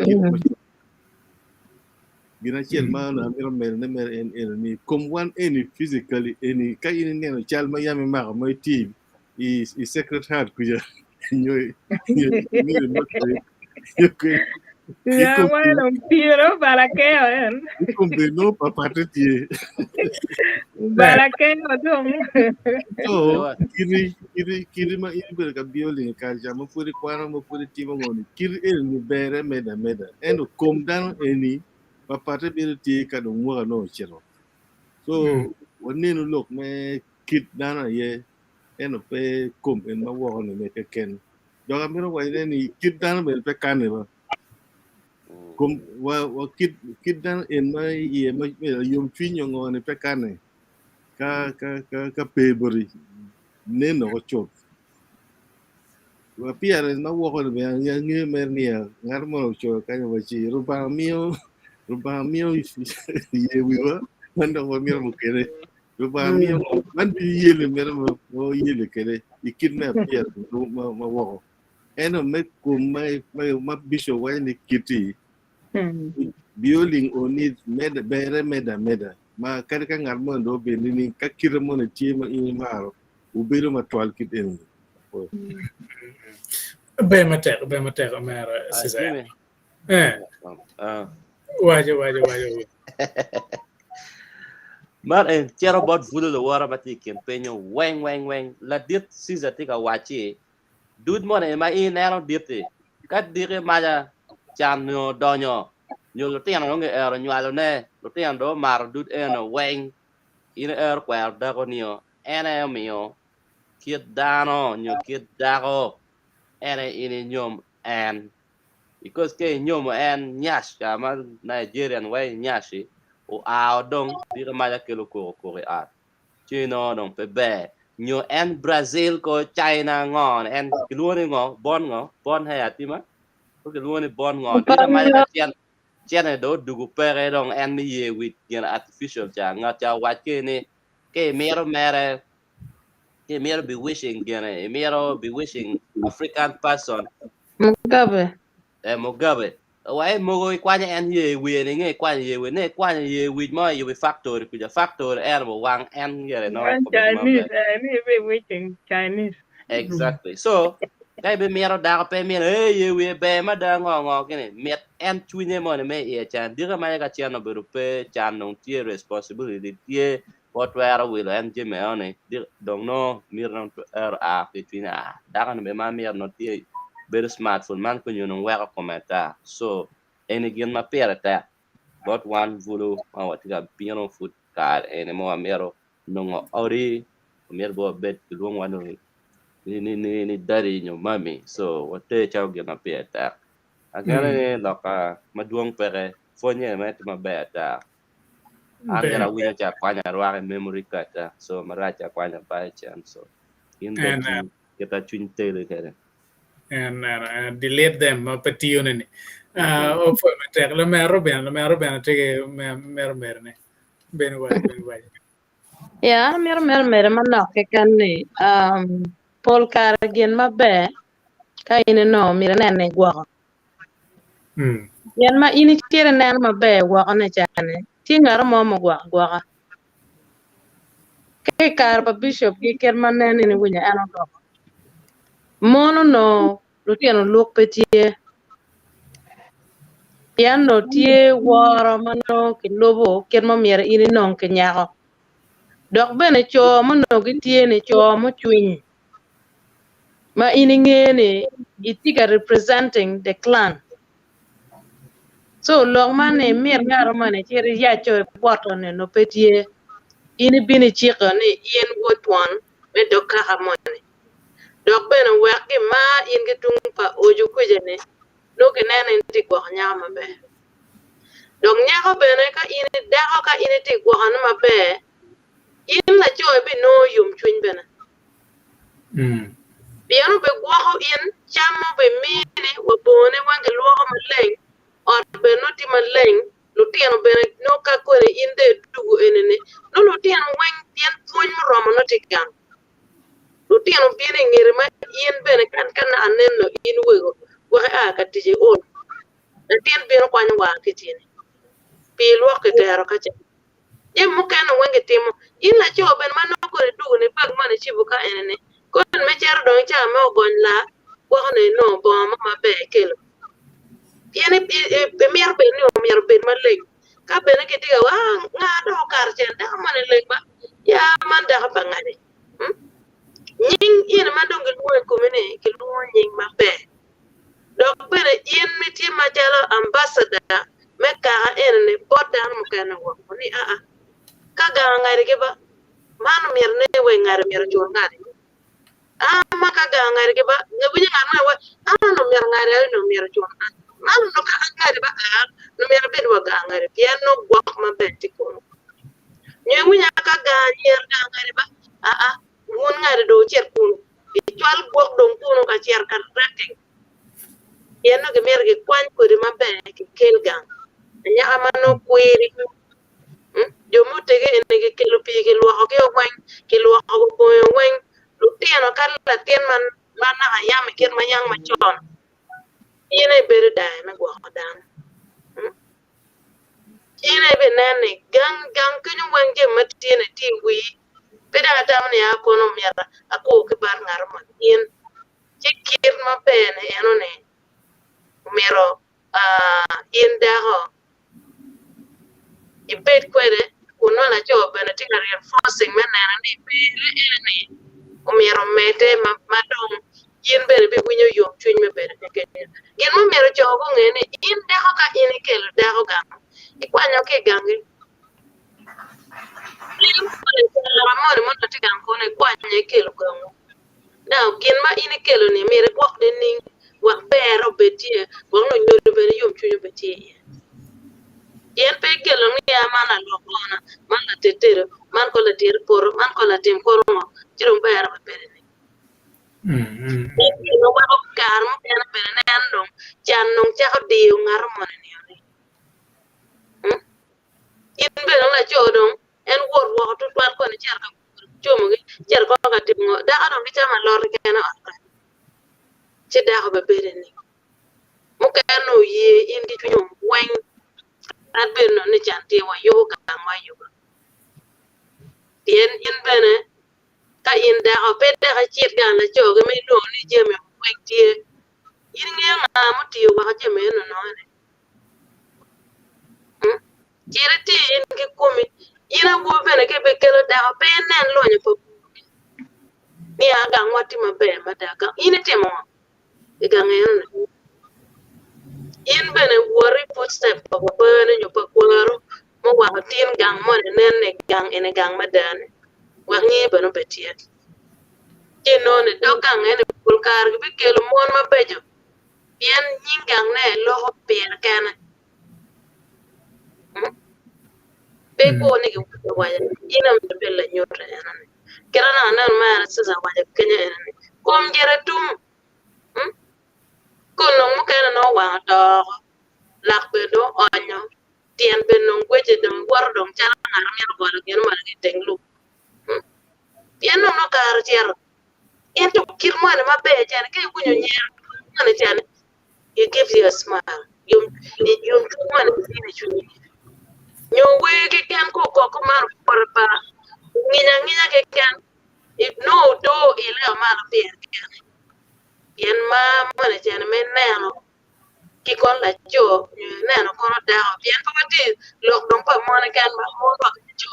[SPEAKER 8] gina chel ma na mero mer en ni kom wan any physically any ka ini neno chal ma yami ma ma ti i secret heart kuja nyoy
[SPEAKER 4] Ya bueno, tiro para qué en.
[SPEAKER 8] Combinó papate tie.
[SPEAKER 4] Para qué no dong.
[SPEAKER 8] So kiri ma ini berka bioli ka jama puri kwana mo puri timo ngoni kiri ni bere meda eno kom dan eni papate bere tie ka do mo no chero so woni no lok me kit dana ye eno pe kom en ma wo no me ken joga miro wa ni kit dana be pe kaneba kom wa kit dan en ma ye ma yom twinyo ngoni pe kane ka pebori neno ochop wa piare na wo ko be ya ngi mernia ngar mo cho ka yo chi ruba mio ye wiwa manda wo mio mo kere ruba mio man bi yele mer mo yele kere ikidna piare ma wo eno me ko ma bisho wa ni kiti bioling oni meda ma kadi ka ngar mo do be ni ka kire mo na tie ma ini maro u be ma twal kit en
[SPEAKER 2] be matek mera sisa waje
[SPEAKER 10] mar en chero bot vulu lo wara mati ken penyo weng la dit siza tika wachi dud mo ne ma in ero dit kat dire maja chan no donyo nyo lo tian no nge ero nywalo ne lo tian do mar dud eno weng in er kwar da ko nio ene mio kiet dano nyo kiet dago ene in nyom en because ke nyom en nyash kama Nigerian way nyashi o a dong dire maja kelo ko a chino dong pe be nyo en Brazil ko China ngon en kiluoni ngo bon hay atima ko kiluoni bon ngon dire maja ka chen do dugu pere dong en mi ye with gen artificial cha nga cha wat ke mero mere ke mero be wishing gen mero be wishing African person
[SPEAKER 9] Mugabe.
[SPEAKER 10] Mugabe wai mogo kwanya en ye we ne nge kwanya ye we ne kwanya ye we mo ye factory kuja factory er mo wang en yere no ko be
[SPEAKER 4] Chinese,
[SPEAKER 10] mabe
[SPEAKER 4] any be waiting Chinese.
[SPEAKER 10] exactly so kai be mero da pe mero ye we be ma da ngo kene met en chune mo ne me ye chan diga ma ka chan no be pe chan no tie responsibility tie what were will en je me one dong no mir no er a pe china da kan be ma mir no tie very smartphone man ko you know where commenta so any gen ma pera ta but one vulu ma wati ga piano foot car ene mo amero no ori mer bo bet lu wano ni dari nyo mami so wate chao gen ma pera agara ne loka maduong pere fonye met ma beta angara winya cha kwanya ruare memory card so maracha kwanya pa chan so in the
[SPEAKER 2] and
[SPEAKER 10] kita chinte kere
[SPEAKER 2] delete them petition ni for me la mero ben te mer ne ben wai
[SPEAKER 9] Ya, mer manok ke kan ni. Pol kar gin mabe ka ine no mire nene gwako. Yan ma ini kire nene mabe gwako na chane. Tingar mo gwaka. Ke kar pa bishop ki ker man nene ni winya ano gwako. Mono no lutiano luk petie. Yan no tie waro mano ki lobo ker ma mire ini non ke nyako. Dok bene cho mano ki tie ni cho mo chwiny. Ma ini ngene itika representing the clan. So long mane mir ngaro mane chiri ya cho poto ne no petie ini bini chika ni yen wotwan me doka hamone. Dok bene weki ma ingi tung pa oju kuje ne no ke nene inti kwa nyama be. Dok nyako bene ka ini dako ka ini ti kwa hanuma be in la cho bi no yum chwin bene. Biano be guaho in chamo be mini wabone wange luoho maleng or be noti maleng lutiano be no ka kore in de dugu enene no lutiano wang tien puny romo noti kan lutiano biene ngere ma in bene kan aneno in wego wa ka tije on na tien bieno kwany wa kitini pi luok ke tero kache jem mukano wange timo in la cho ben ma no kore dugu ne bag mane chibu ka enene kon me chero don cha me ogon la wo ne no bo ma be kelo yene be mier be ni o mier be ma le ka be ne ke diga wa nga do kar chen da ma ne le ba ya man da ba ngade ning yene ma dong lu ko mene ke lu ning ma be dok be yen mi ti ma jalo ambassador me ka ene bodan mo kana wo ni a ka ga ngare ke ba man mier ne we ngare mier jor ngare maka ga ngari ke ba ngabunya ngana wa no mer ngari no mer chona no ka ngari ba no mer be do ga ngari piano gwak ma beti ko nyemunya ka ga nyer ga ngari ba won ngari do cher kun bi twal gwak dong kuno ka cher ka rating piano ke mer ke kwan ko ri ma be ke kel ga nya amano kwiri jomo tege ene ke kelo pi ke lo ke wan ke lo ko wan lutiano kan la tien man mana ayam kir manyang machon yene bere dai me gwa dan yene be nane gang kunyu wange matine ti wi beda tam ne akono miara ako ke bar ngar ma yen kir ma bene eno ne mero yen dago ibet kwede ko kuno la jo bene tinga reinforcing menena ni pile ene omiero mete madong yin bene be winyo yom chuny me bene ke gin mo miero jogo ng'ene in deko ka in ikelo deko gang ikwanyo ke gange ramoni mondo tigang kono ikwanye ikelo gango now gin ma in ikelo ni mere gwok de ning wak bero betie wak no nyodo bene yom chuny betie yen pe kelo ni amana lokona man la tetero man ko la tir poro man ko la tim poro mo chiro bero bene no wa kar mo bene bene nendo chan nong cha dio ngar mo ni in bene la chodong en wor wo to twal ko ni cher ka chomo gi cher ko ka tim ngo da ka no chama lor kena che da ko bene ni mo ka no ye in gi chunyo wen at bene no ni chan ti wa yo ka ma yo tien in bene ka in da ko pe da ka chit ga la chogo me no ni jeme wen tie in nge ma mo ti wa ka jeme no no ne chire ti in gi kumi ina wo bene ke be kelo da ko pe nen lo ni po ni aga ngwati mabe madaka ine temo iga ngene in bene worry footstep ko bene nyo pa kwaro mo wa tin gang mo ne gang ene gang madane wa ngi bene betie kino ne do gang ene kulkar bi kelo mon mabejo bien nyingang ne lo ho per kana be ko ne ke wa ina be la nyota ene kera na nan ma sasa wa kenya ene kom jere tum kono mo kana no wa do lak be do onyo tien be no gweje do war do chala ngar mi ko do gen ma ni tenglu tien no kar jer into kir mo na mabe jan ke kunyo nyer na jan it gives you a smile you mo na ni chuni nyo we ke kan ko mar por ba nginya ke kan if no do ile ma na be yen ma mo na jan men neno ki kon la jo neno kono da bien pa ti lok dong pa mo na kan ba mo ba jo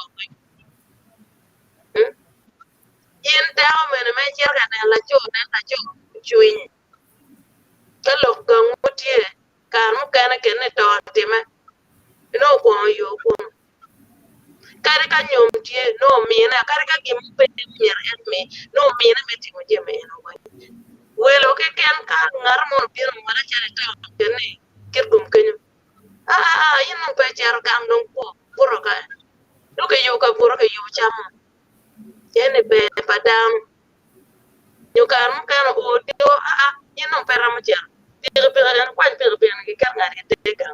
[SPEAKER 9] yen da men me cher ga la jo chuin ka lok gang mutie kan mo kana ken ne to time no ko yo ko kare ka nyom tie no mi na kare ka gim pe mi er me no mi na me ti mo je me no wa welo ke ken ka ngar mo bir mo la chere to ken ni ker gum ken yin mo pe cher gang dong ko puro ka do ke yo ka puro ke yo cham yen be padam yo kar mo kan o dio yin mo pe ram cher pere en kwan pere ke kan ngari de ka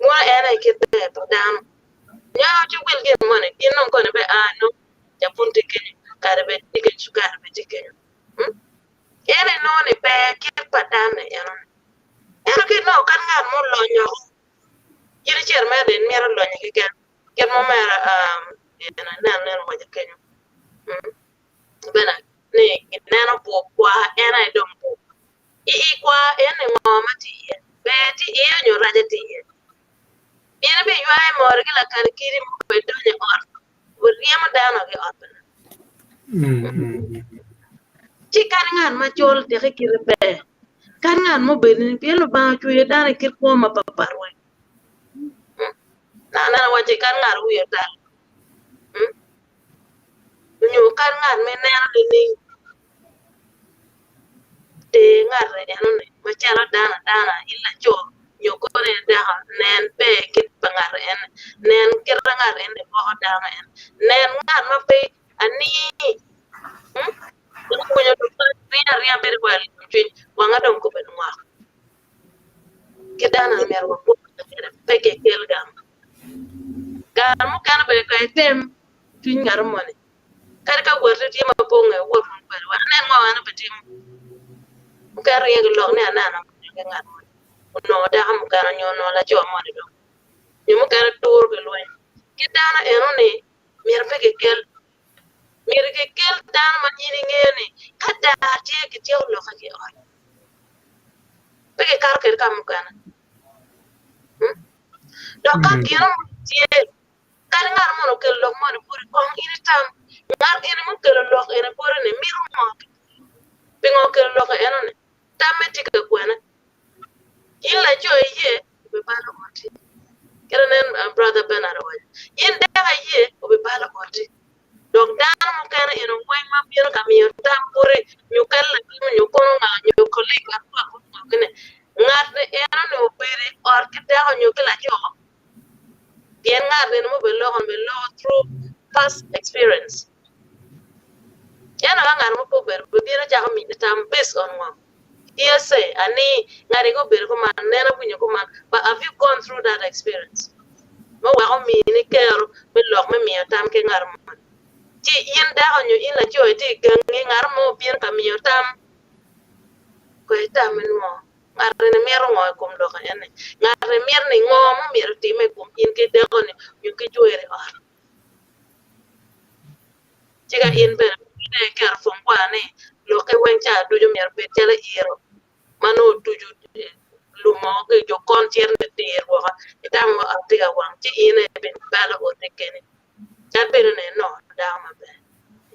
[SPEAKER 9] mo era ke be padam nya ju wil gen mo ne yin non ko ne be no ja punte ke karbe ke chu karbe ke ene no ne be ke padam ne eno ke no kan ngar mo lo nyo yin cher me den mero lo ni ke mo mera na mo je ke bena ne neno po kwa ena dom po kwa ene mo mati be ti nyo raje ti ina be yuai mor gila kan kiri mo be do ne or wuriema dano ge or ci kan ngan ma chol te ke kiri be kan ngan mo be ni pe lo ba chu ye dane kir ko ma papar we na wa ci kan ngar wu ye ta nyu kan ngan me ne na ni te ngar re eno ne ma chala dana illa cho nyo ko ne da nen be kit bangar en nen kir ngar en ko dana en nen ngar ma pe ani ko nyo to ria ber kwal chin wanga dom ko ben wa ke dana mer wa ko pe ke kel gam mo kan be ko tem tin ngar mo ne kar ka wor ti ma po ngai wor wa nen mo an be tim kar ye lo ne na ngar no da am kar nyo no la jo mo do ni mo kar tour be lo ke dana eno ne mer pe ke kel dan ma ni ngene kada tie ke tie lo ka ke o pe ke kar ke kam kana do ka kiro tie kan ngar mo ke lok mo puri kong ini tam ngar ini mo ke lok ini puri ne miru mo pingo ke lok eno ne tamme tika kwena ila jo ye be bala oti kenen brother Bernard wa yin daga ye be bala oti donc dan mo kana eno moy ma biyo kam yo tam puri ñu kala ñu kono nga ñu ko liga ko kene ngar ne eno ne opere or ke daga ñu kala jo bien ngar ne mo be lo through past experience yana ngar mo ko ber be bira ja mi tam based on one yes say ani ngari go ber ko man nena bunyo ko man but have you gone through that experience mo wa ko mi ni kero be lo me mi tam ke ngar mo ti yin da onyo ina jo ti gange ngar mo bien ka mi tam ko tam mo ngar ne mero mo ko ndo ka ene ngar ne mer ni ngo mo mer ti me ko yin ke de ko ne yu ke joere or jiga yin be ne ker fon kwa ne lo ke wen cha du jo mer be tele iro mano tuju lumo ke jo kontier ne ter wo itam atiga wang ti ine ben bala o te kene cha be ne no da ma be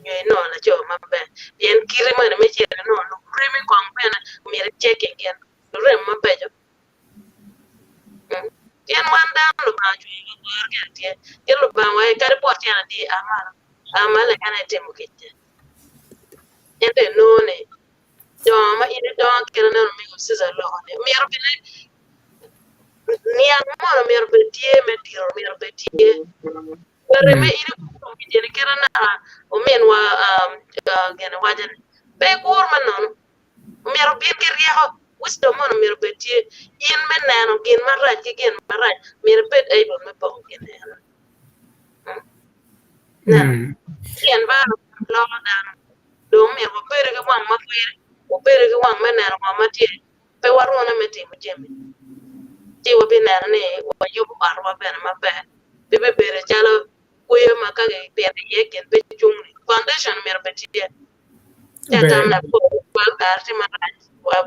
[SPEAKER 9] nyo no na jo ma be yen kiri ma ne me che no lu premi kong be na mi re cheke gen re ma be jo yen wan da lu ma ju ko gor ke tie ke lu ba wa ka report ya di amala kana te mu ke ende no ne ma ine don kere na mi ko sisa lo ne mi ar bine ni an mo mi ar betie me tiro mi ar betie pero me ine ko mi jene kere na o men wa gene wajen be gur man non mi ar bin ke riho wisdom mo mi ar betie in men na no gen marra ke gen marra mi ar bet ay bo me bo gene na yen ba lo da do mi ko pere ke wang ma fere o pere ke wang men na ma tie pe waru na me ti mo jemi ti wo bin na ne wo yu arwa ben ma be be bere jalo kuyo makage bere yeken be chungni foundation mer betie ya tam na ko arti ma wa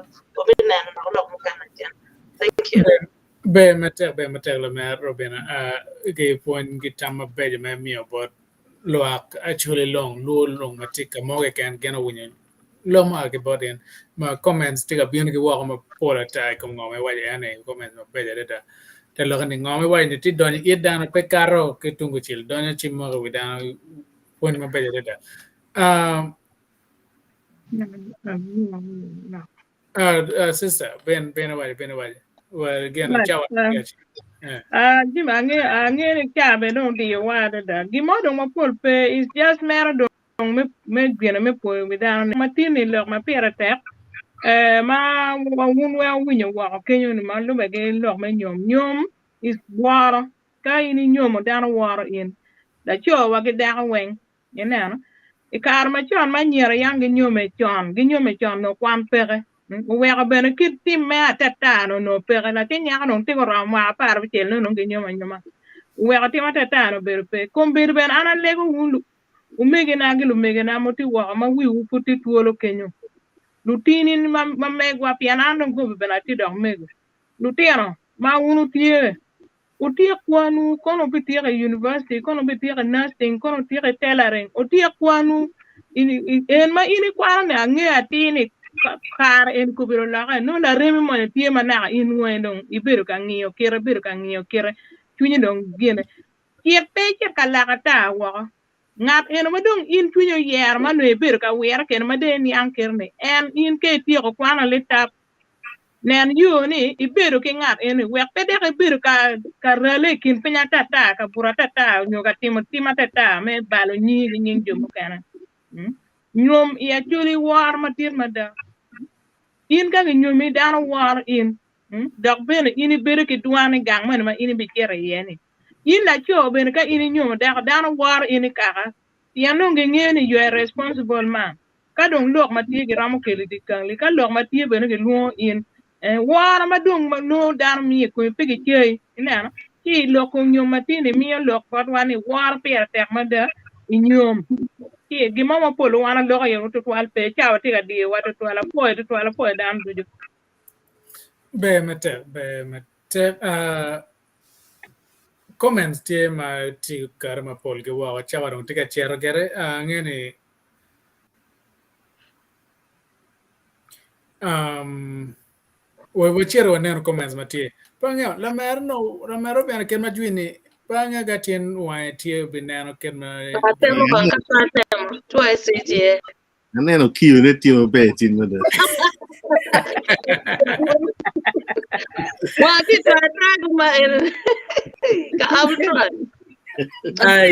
[SPEAKER 9] bin na no lo mo kana jan thank you
[SPEAKER 2] be mate la mer robina ge point gi tam be me mi bot loak actually long matika mo ge kan gena wunyen lo ma ge boden ma comments tiga bien ge wa ma pola tai ko ngome wa ya ne comments ma be de da te lo ni ngome wa ni ti don i dan pe karo ke tungu chil don chi mo ge dan point ma be de da sister ben wa well again chawa
[SPEAKER 4] Jim, ange cha be don't do wa da. Gimo do mo pulpe is just mero do me gena me po mi da ma tini lo ma pera tek. Ma wa wun wa winyo wa kenyo ni ma lo be ge lo me nyom is water. Ka ini nyom da na water in. Da cho wa ge da wen. You know. Ikar ma chon ma nyere yang ge nyome chon no kwam pere. Wega bene kit tim me atatano no pere la tin yang no tin ro ma par bi tel no ngi nyoma wega tim atatano ber pe kom ber ben ana lego wulu umege na ngi lumege na moti wa ma wi u puti tuolo kenyo lutinin ma megwa piana no go be na ti do mego lutino ma unu tie utie kwanu kono bi tie university kono bi tie nursing kono tie tailoring utie kwanu en ma ini kwana ngi atini kar en kubiro la no la remi mo tie mana in wendong ibiro ka ngiyo kere tunyi dong gene tie peche kala kata wa ngat en ma dong in tunyo yer ma no ibiro ka wer ken ma de ni ankerne en in ke tie ko kwana letap nen yo ni ibiro ke ngat en we pede ke ibiro ka rale kin penya tata ka pura tata nyo ka tima tata me balo ni nying jomo kana nyom ya chuli war matir mada in ka nyumi dan war in dok ben ini bere ki duane gang man ma ini bi kere yeni in la cho ben ka ini nyum dan war ini kaka ya no ngene you are responsible man ka dong lok ma tie gi ramo kele di kan li ka lok ma tie ben ki luo in war ma dong ma no dan mi ko pe ki chei ina ki lok ko nyum ma tie ni mi lok pot wani war per tek ma da nyum ki gi mama polo wana lok yo to twal pe chawo ti ga di wa to twala po dan du
[SPEAKER 2] be mate comments tie ma ti karma pol ge wa chawa dong tika chero gere ngene we chero ne comments ma tie pangyo la mer no la mero ben ken ma jwini panga ga tien wa tie binano ken ma
[SPEAKER 9] Atemo ba katemo twice a year.
[SPEAKER 8] Aneno kiyo ne timo be tin mada.
[SPEAKER 9] Well, I try my I will try.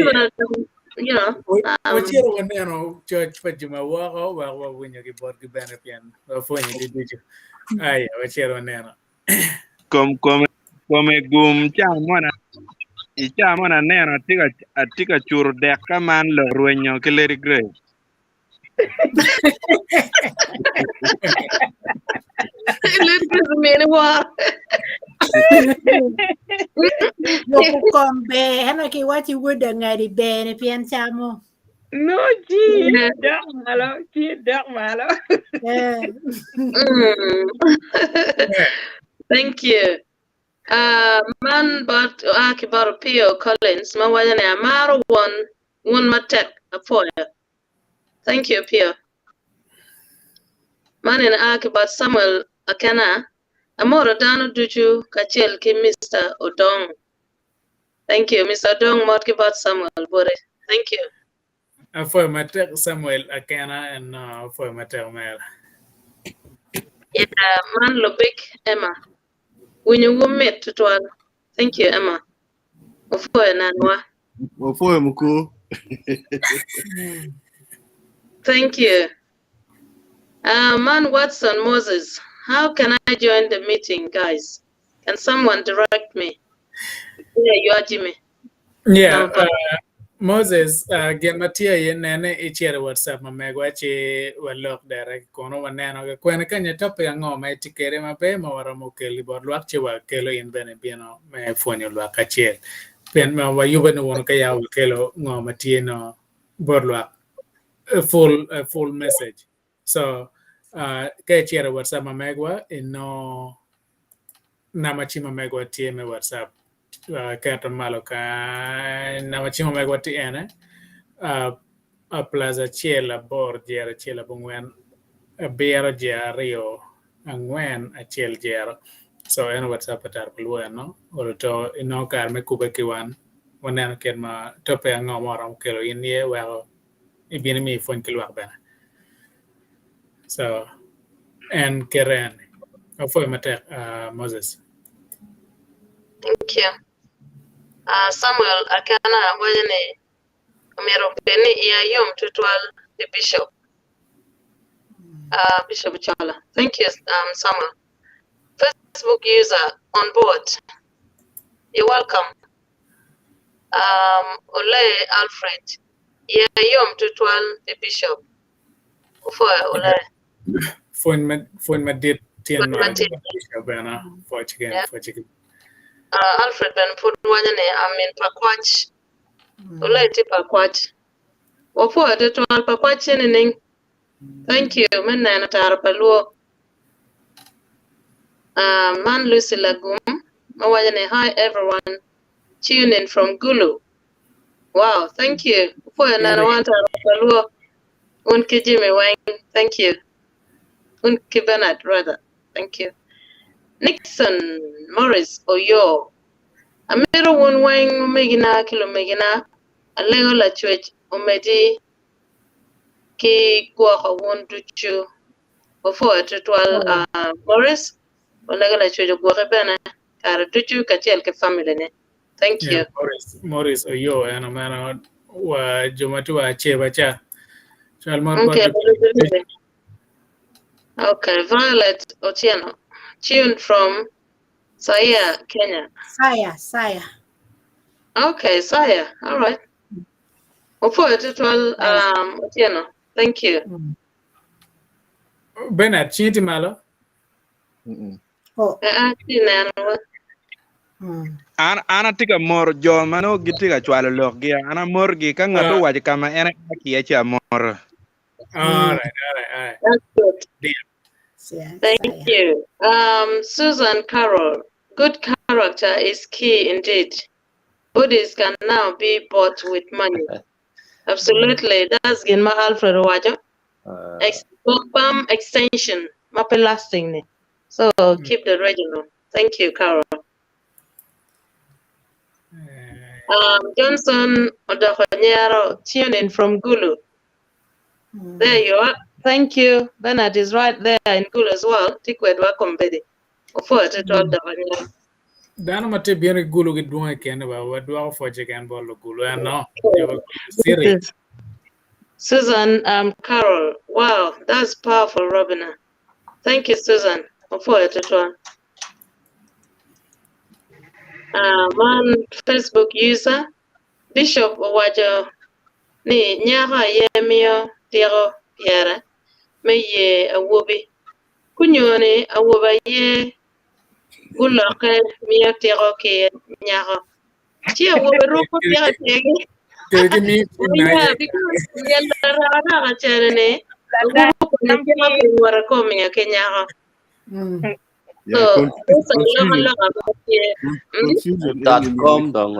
[SPEAKER 9] You know,
[SPEAKER 2] we chero ne no church pa juma wa winya gi bor gi ben pian wa fo ni di ai we chero ne no
[SPEAKER 11] Come gum chamona neno tika chur dek kaman lo ruenyo kileri grey.
[SPEAKER 7] Yo con bé hano ki wati wuda ngari be ne pian chamo.
[SPEAKER 4] No, gee, dog malo.
[SPEAKER 9] Thank you. Man but Akibaru Pio Collins, Mawajane Amaro one matek a foil. Thank you, Pio. Man in Akibat Samuel Akana, Amoro Dano Duju Kachel Ki Mr. Odong. Thank you, Mr. Odong Motkibat Samuel Bore. Thank you.
[SPEAKER 2] For matek Samuel Akana and for matek Mel.
[SPEAKER 9] Yeah, man Lobik Emma. When you met to 12. Thank you, Emma. Thank you. Man Watson Moses, how can I join the meeting, guys? Can someone direct me? Yeah, you are Jimmy.
[SPEAKER 2] Yeah, Moses, get Matia nene ichera WhatsApp mamegwachi walok direct kono waneno kwene kanya tope yango mai tikere mabe mawara mokeli bor lwak che wa kelo in bene bieno me fonyo lwak achiel pen ma wa yuba no wono kaya kelo ngo matie no bor lwak a full message so ka ichera WhatsApp mamegwa ino namachima megwa tie me WhatsApp kata malo ka na machimo meg wati ene a plaza chela bor jera chela bungwen a biero jario angwen a chel jero so en WhatsApp atar pulwe no oro to ino kar me kube kiwan wanen ken ma tope ngo moram kelo inie well ibini mi fon kilwa bana so en keren afo mate Moses.
[SPEAKER 9] Thank you. Samuel Akana Wajane Amero Penny Yom Tutual the Bishop. Bishop Ochola. Thank you, Samuel. Facebook user on board. You're welcome. Ole Alfred. Yom Tutual the Bishop. Ole.
[SPEAKER 2] Phone Madid Tian Bishop Bana for chicken.
[SPEAKER 9] Alfred Ben put Wajane Pakwach. Ole ti Pakwach. Opo at all Pakwach in. Thank you, Manana Tarpaluo. Man Lucy Lagum. Mawajane, hi everyone. Tune in from Gulu. Wow, thank you. For another one Tarpaluo. Unki Jimmy Wang. Thank you. Unki Bernard, rather. Thank you. Nixon Morris Oyo. Amero one wang megina kilo megina. A lego la church omedi ki kwa won duchu. Before tutual Morris. Olega la church kwa bena. Kara duchu kachel ke family ne. Thank you.
[SPEAKER 2] Morris Oyo and a man wa Jumatu Chebacha.
[SPEAKER 9] Okay, Violet Otieno. Tune from Saya, Kenya.
[SPEAKER 7] Saya.
[SPEAKER 9] Okay, Saya. All right. Otieno. Thank you.
[SPEAKER 2] Bernard Chiti Malo.
[SPEAKER 11] Ana tika mor jo mano gitika chwalo lok gia ana mor gi ka ngato waje kama ene ki echa mor.
[SPEAKER 2] All right.
[SPEAKER 9] That's good. Thank you. Susan Carroll. Good character is key indeed. Buddhists can now be bought with money. Absolutely. That's Ginma Alfred Wajo. Palm extension, mape lasting. So keep the regional. Thank you, Carol. Johnson Odokonyaro, tune in from Gulu. There you are. Thank you. Bernard is right there in Gulu as well. Tikwed welcome, Betty.
[SPEAKER 2] Dano mate biere gulu gi duong kende ba wadwa fo jegan bolo gulu no.
[SPEAKER 9] Susan Carol. Wow, that's powerful, Robina. Thank you, Susan. One Facebook user, Bishop Wajo ni nyaha yemio tiro Pierre me ye awobi. Kunyone awoba ye guloke mio tiro ke nyaha. Chi awoba rupo tiro tege. Yeah, because yelda rana chenene. Awoba tiro ke wara komi ya ke nyaha. So,
[SPEAKER 10] .com dong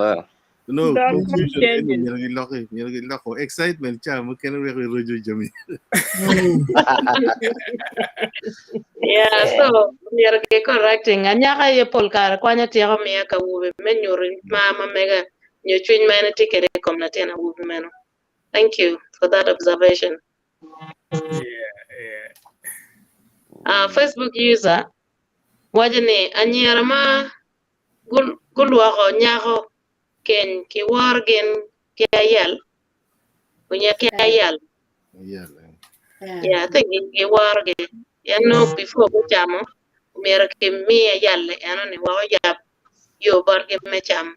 [SPEAKER 8] no confusion loko excitement cha mo ken we rojo jami
[SPEAKER 9] yeah, so we are correcting anyaka ye polkar kwanya tiago mia ka wube menyuri mama mega nyuchwin mena tikere komna tena wube meno. Thank you for that observation. Facebook user wajane anyara ma gulwako nyako ken ki wargen ki ayal kunya ki ayal yeah I think ki warge yano before go chamo mera ke mi ayal ano ni wa ya yo barge me cham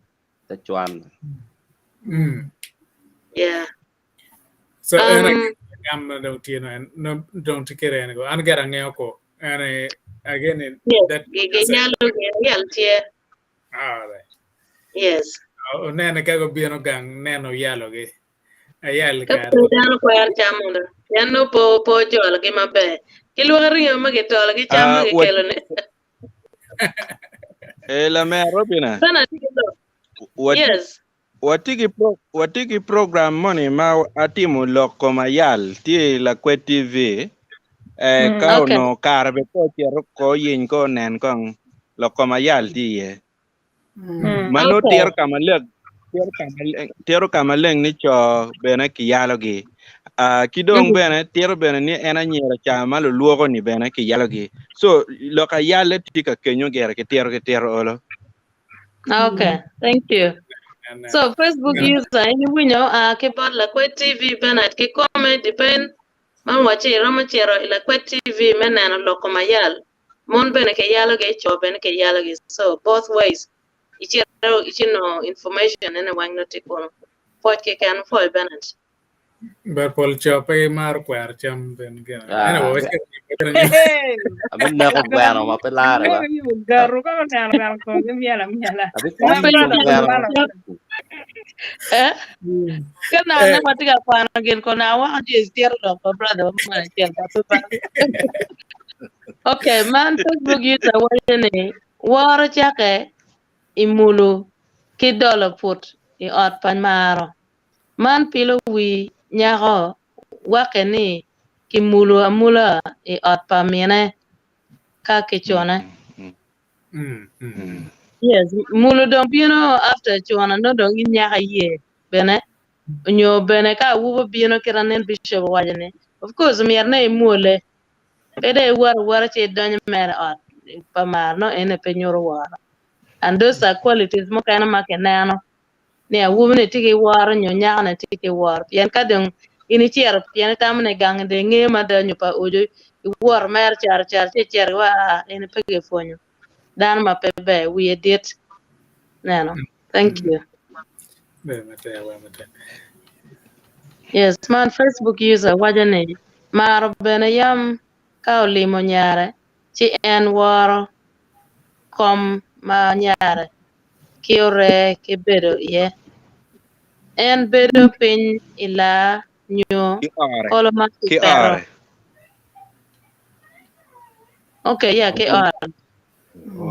[SPEAKER 10] the chuan
[SPEAKER 2] yeah so I'm don't tino no don't take it and go an garang ko and again that
[SPEAKER 9] yal tie yes
[SPEAKER 2] nene kago bieno gang neno yalo ge ayal
[SPEAKER 9] ka dano ko yar chamundo yanno po jol gi mabe kilwari yo mage tol gi cham ge kelone
[SPEAKER 11] la me Robina
[SPEAKER 9] sana yes
[SPEAKER 11] watiki program money ma atimu loko mayal ti la kwe TV ka no karbe ko tiero ko yin ko nen kong loko mayal ti ye mano tiero kamaleng ni cho bena ki yalo gi kidong bena tiero bena ni ena nyera chama lo luogo ni bena ki yalo gi so loka yale tika kenyo gera ke tiero olo.
[SPEAKER 9] Okay, thank you. So Facebook user any winyo ke par la kwe TV benat ke comment depend man wache rama chero la kwe TV menana loko mayal mon bene ke yalo ge cho bene ke yalo ge so both ways ichino information ene wang no tikono for ke kan for benat
[SPEAKER 2] but pol chope mar kwar cham ben ga
[SPEAKER 10] abin na ko bueno ma pelare ba
[SPEAKER 4] garu ko na ko miala
[SPEAKER 9] kana na matiga pana gen ko na wa je stier do ko brother ma chen pa okay man Facebook user wajene waro chake imulu kidolo put I ot pan maro man pilo wi nyako wakeni kimulu amula I ot pa miene ka kichone yes mulu don't you know after chona no don't in nyaka ye bene nyo bene ka wubo bino kiranen bishop wajene of course mierne mule ede war che donyo mere ot pa mar no ene penyoro war and those are qualities mo kana makenano ne wubo tiki war nyo nyaka ne tiki war pien ka dong ini chier pien tamne gang de nge ma danyo pa ojo war mer char che wa ene pege fonyo dan ma pebe we did no thank you yes man Facebook user wajane maro bene yam ka olimo nyare chi en woro kom ma nyare kiore kibedo ye en bedo piny ila nyo kolo ma kipero okay yeah ki or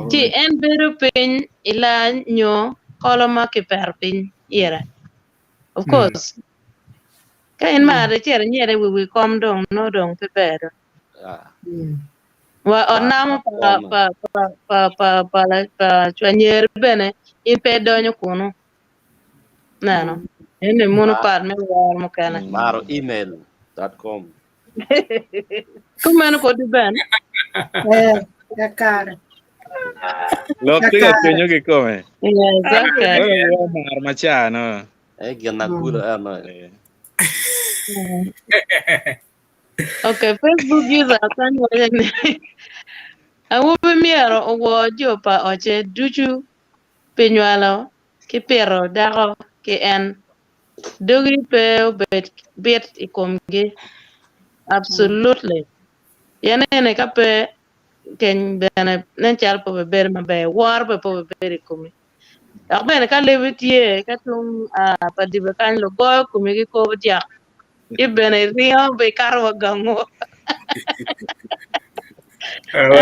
[SPEAKER 9] chi en bedo piny ila nyo koloma ki perpin yere. Of course. Kain mare chere nyere we come dong no dong pe bedo. Wa onamo pa chwanyer bene impedonyo kuno. Nano. Ene munu par me war mo kana.
[SPEAKER 10] Maro email.com.
[SPEAKER 9] Kumano ko di ben.
[SPEAKER 7] Dakar.
[SPEAKER 11] Lo tiga penyo ke come.
[SPEAKER 9] Yes, okay.
[SPEAKER 11] Lo mar macha no.
[SPEAKER 10] Gana guru ano.
[SPEAKER 9] Okay, Facebook user kan wajane. Awubi miero owo jopa oche duchu pinywalo ki pero dako ki en dogi pe bet ikomgi. Absolutely. Yane ka pe ken bene nen chal po be ber mabe war po be ber ikomi. Ak bene ka levitie ka tum pa dibe kan lo go kumi ki ko dia. Ibene rio be karwa gango.
[SPEAKER 10] Pero.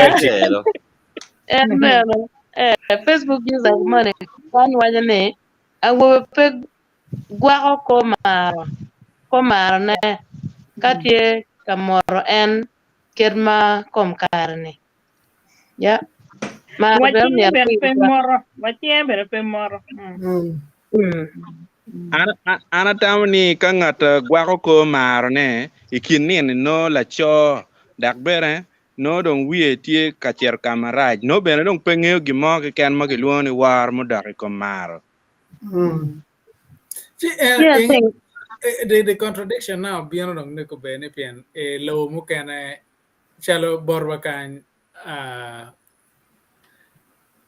[SPEAKER 9] Facebook user money kan wajane awo pe gwako ko maro ne katie kamoro en kerma kom karne ya maro be mi
[SPEAKER 4] Wachie pe moro.
[SPEAKER 11] Ana tamni ka ngata gwako ko mar ne ikinin no la cho dak bere no dong wie tie ka cher kamaraj no bene dong pengeo gimo ke ken ma giluoni war mo dak ko mar.
[SPEAKER 2] The contradiction now beyond on neko bene pian lo mo kana chalo borba kan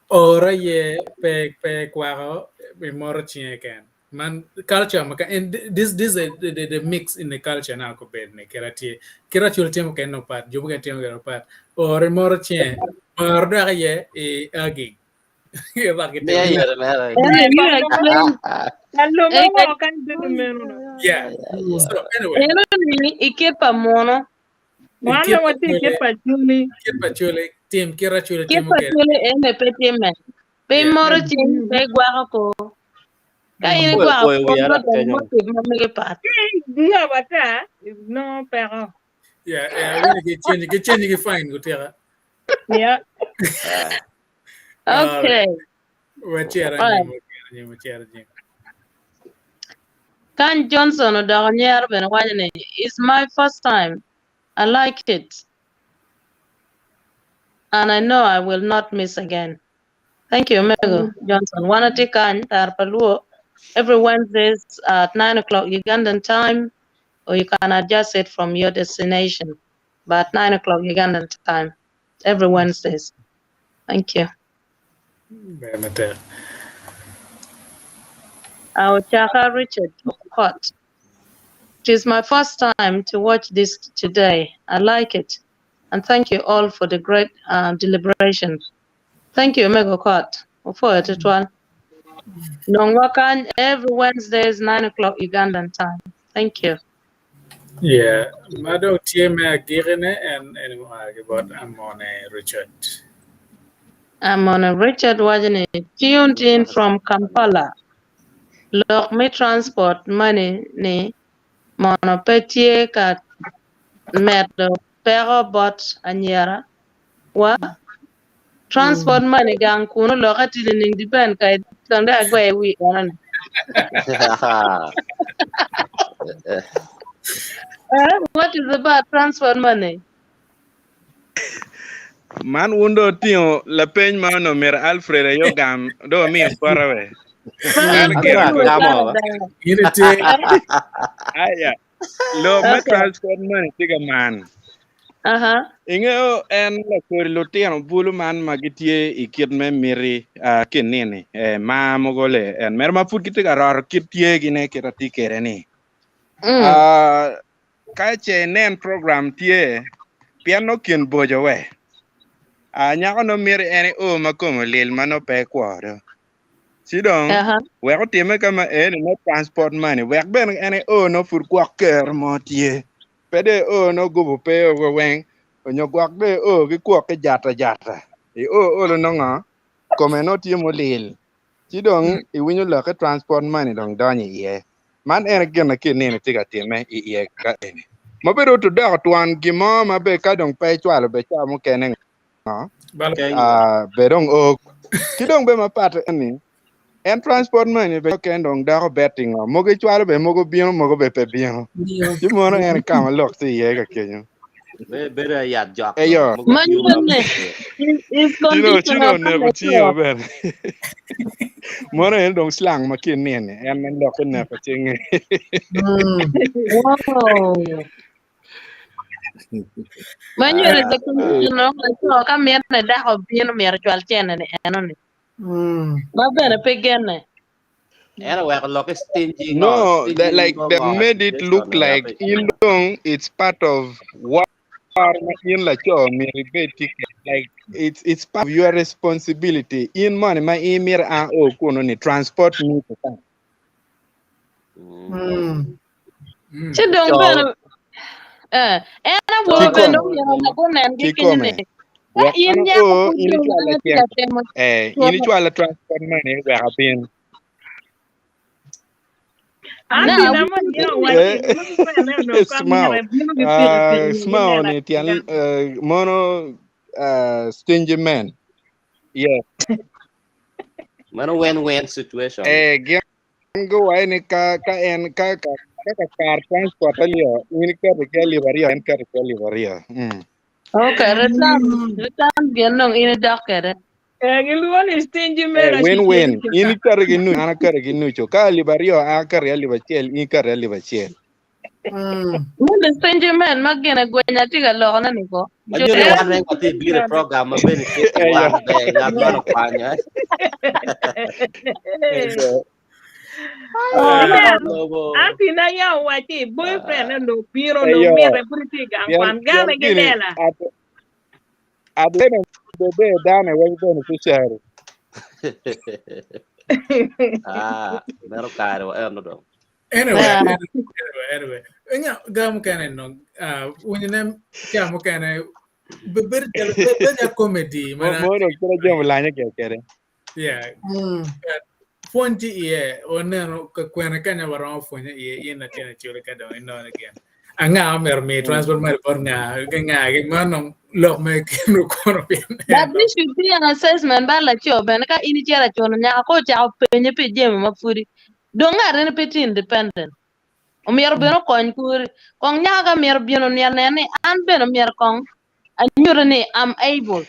[SPEAKER 2] ora ye pe kwaro be moro chien kan man culture maka and this the mix in the culture now ko bene kerati temo kan no part jobu kan temo kan part ora moro chien moro ye agi ye ba ke yeah. So anyway,
[SPEAKER 9] ikepa mono.
[SPEAKER 4] Mwana wati ikepa chuli.
[SPEAKER 2] Ikepa chuli. Team kira chuli team
[SPEAKER 9] Ikepa chuli ene pe tieme. Pe moro chin pe gwako ko. Kaini gwako ko mo te mo me pat.
[SPEAKER 4] Dia bata no pero.
[SPEAKER 2] Yeah, we get change get fine go tera.
[SPEAKER 4] Yeah.
[SPEAKER 9] Okay. Kan Johnson odonyer ben wajane it's my first time. I like it. And I know I will not miss again. Thank you, Mego Johnson. Wanati kan tarpaluo every Wednesdays at 9 o'clock Ugandan time, or you can adjust it from your destination. But 9 o'clock Ugandan time, every Wednesdays. Thank you. Our Chaka Richard Hot. It is my first time to watch this today. I like it. And thank you all for the great deliberation. Thank you, Mego Hot, for it as well. Nongwakan every Wednesdays, 9 o'clock Ugandan time. Thank you.
[SPEAKER 2] Yeah, Mado TMA Girene and but I'm on Richard.
[SPEAKER 9] I'm on a Richard Wajane, tuned in from Kampala. Look me transport money ni monopetie ka medo pero bot anyera wa transport money gang kuno lokati ni depend kay kande agwe wi onan. What is about transport money?
[SPEAKER 11] Man wundo tio la peny ma no mer Alfred yo gam do mi parawe. Aya. Lo me transport money tiga man. Ingeo en la kor lo tio bulu man magitie ikit me miri kinini ma mogole en mer ma fut kitiga rar kitie gine kirati kereni. Kache nen program tie piano kin bojo we. Nyako no miri ene makomo lil mano pe kwaro. Sidong, weko time kama ene no transport money. Wek ben ene no fur kwa ker motie. Pede no gubu pe weng. Onyo kwak de ki kwa ke jata. Lo no nga. Kome no tie mo lil. Chidong iwinyo la ka transport money dong donye ye. Man en gena ke ne tiga time ye ka ene. Mabero to da twan gimo mabe ka dong pe chwalo be cha mo kene no. Berong o kidong be mapat ni. En transport money be ken dong da betting no. Mogo chwalo be mogo bieno mogo be pe bieno. Chimono en kama lok si ye ka kenyo.
[SPEAKER 10] Better yat jock.
[SPEAKER 11] Eyo.
[SPEAKER 9] Is conditional.
[SPEAKER 11] Ne ko tiyo ben. Mono en dong slang makin ne en men lok ne pa ching.
[SPEAKER 9] Wow. Manyo the conditional so ka mer na da ho bien mer chwal chen ne enoni. Ma bene pegene.
[SPEAKER 10] Anyway, look, stingy.
[SPEAKER 11] No, that like they made it look like it's part of what in like like it's part of your responsibility. In money, my emir and ni transport me to town.
[SPEAKER 9] Chidong bene ena wo bene yo na ko nen ki kinne. In ya ko
[SPEAKER 11] initial transport money we have been. Small ni tian mono stingy man. Yeah.
[SPEAKER 10] Mono win-win situation.
[SPEAKER 11] Go ay ni ka car transport aliyo ini ka livery en ka livery.
[SPEAKER 9] Okay, return genong ini dakere.
[SPEAKER 4] Giluan stingy man.
[SPEAKER 11] Win-win. Ini ka reginu ana ka reginu cho ka livery a ka livachel ini ka livachel.
[SPEAKER 9] Mun stingy man magena gwenya tiga lo na niko.
[SPEAKER 10] Majuri wan ko ti bi program ma benefit wan be ngabano kwanya.
[SPEAKER 4] Anti na ya wati boyfriend no biro no mere pretty gang gane gedela.
[SPEAKER 11] Adek bebe dane wen beneficiary.
[SPEAKER 10] Mero karo no do.
[SPEAKER 2] Anyway. Enya gam kanen no uninem kamo kanen beber comedy
[SPEAKER 11] mana. Mo kira jam lanya kere.
[SPEAKER 2] Yeah. Fonti ie oneno kwena kanya waro fonti ie ina tena chule kada ino again. Anga mer me transport mer pornga ge mano lo me kinu kono bien.
[SPEAKER 9] But this should be an assessment by la cho ben ka initial chono nya ko cha penye pe jem mafuri. Donga rene peti independent. Omier beno kony kuri kong nyaga mier beno nene an beno mier kong anyure ni I'm able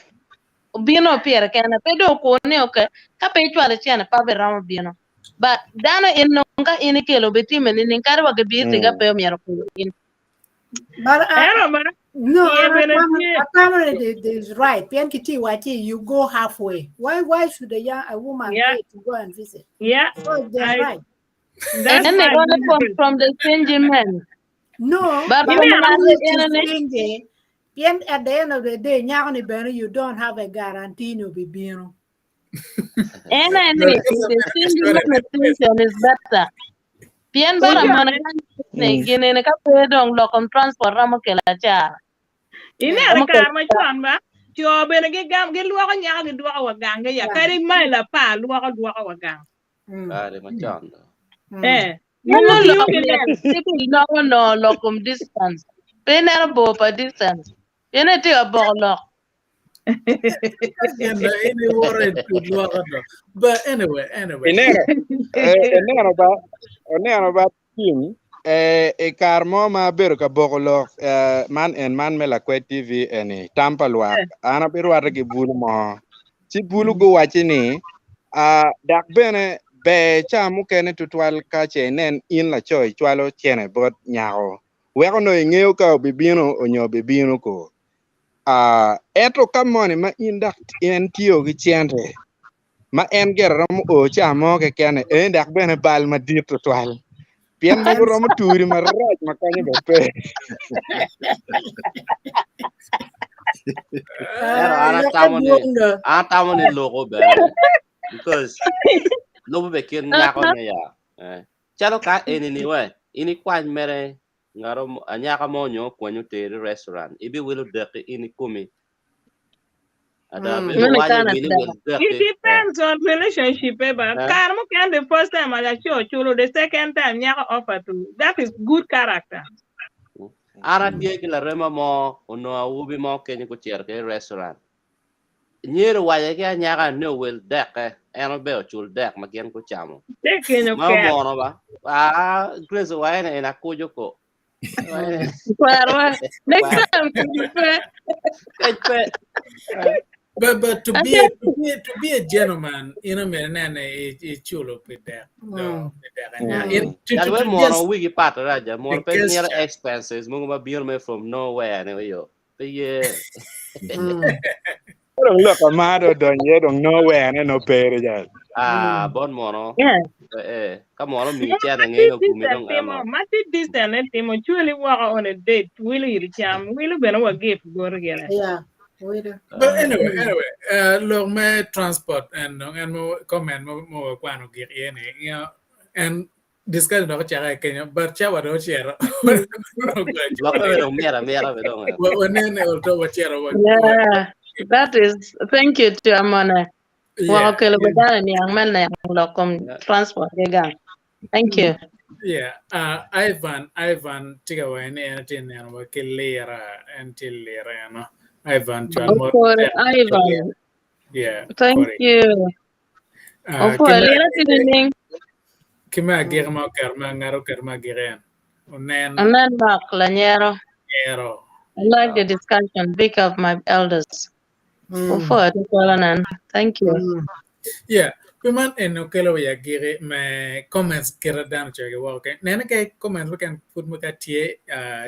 [SPEAKER 9] bino pier kena pedo ko ne oke ka pe chwale chene pa be ramo bino but dano in nonga in kelo betime ni kar wa ge biti ga pe mier ko in
[SPEAKER 7] but no, Atamare is right. Piankiti Wati, you go halfway. Why should a woman pay to go and visit?
[SPEAKER 4] Yeah,
[SPEAKER 7] so they're right.
[SPEAKER 9] That's and they gonna from the stingy men.
[SPEAKER 7] No, but at the end of the day, you don't have a guarantee to be being.
[SPEAKER 9] And I think the stingy men is better. Pian bara mana ne gine ne ka pedong lokom transport ramo kela cha.
[SPEAKER 4] Ine ala karma chamba. Cho bene ge gam ge luwa nya ge duwa wa gange ya kari mai la pa luwa wa gang.
[SPEAKER 10] Kare ma chanda.
[SPEAKER 9] No, locum distance. Penal bo pa distance. Yene ti abolo.
[SPEAKER 2] But anyway.
[SPEAKER 11] Enero ba team karmo ma bero ka bogolo man mela kwet TV eni tampa lwa ana biro arge bulu mo si bulu go wachini dak bene be chamu kene tutwal ka chenen in la choy chwalo chene bot nyao weko no ngeo ka bibino onyo bibino ko eto kamoni ma indak en tiyo gi chente ma en geram o chamo ke kene dak bene bal ma dit tutwal pian mo romo turi ma raj makanya bepe
[SPEAKER 10] ana ni logo bere because no be kin nyako nya ya chalo ka ni we ini kwan mere ngaro anyaka monyo kwanyo te restaurant ibi wilo de ini kumi ada belo wanya wili wel
[SPEAKER 4] It depends on relationship, but karma can the first time I show chulo, the second time nyaka offer to. That is good character.
[SPEAKER 10] Ara tie ki la rema mo ono ubi mo ke ni ko tier ke restaurant. Nyero wanya ke nyaka no wel dek eno be chul dek ma gen ko chamo. Ma mo no ba. Grace wanya ena kujo ko.
[SPEAKER 4] Next time
[SPEAKER 2] But to be a gentleman, you know, man, it's chulo with that. No,
[SPEAKER 10] to more wigi pat raja more pay near expenses mungu ma beer me from nowhere anyway yo.
[SPEAKER 11] Look, amado don ye don't nowhere and no pay ja.
[SPEAKER 10] Bon mono.
[SPEAKER 4] Yeah.
[SPEAKER 10] Come on, me chat and go me don't
[SPEAKER 4] Mati this and that timo chuli walk on a date. Will you jam? Will you be no gift go together?
[SPEAKER 7] Yeah.
[SPEAKER 2] But anyway, look, my transport and more comment more kwano gig in you know, and this kind of chara Kenya, but chawa do share.
[SPEAKER 9] Yeah, that is. Thank you to Amona. Wow, young man, transport. Thank you.
[SPEAKER 2] Yeah, Ivan, tiga wa ini anatin yan wakilera until lera no. Ivan,
[SPEAKER 9] Ivan.
[SPEAKER 2] Yeah.
[SPEAKER 9] Thank you.
[SPEAKER 2] Kima girma karma ngaro karma giren. Unen.
[SPEAKER 9] Amen mak lanyero. I like the discussion. Big of my elders. Thank you.
[SPEAKER 2] Yeah. Piman eno kelo ya gire me comments kira dan chege wa okay. Nene ke comments we can put muka tie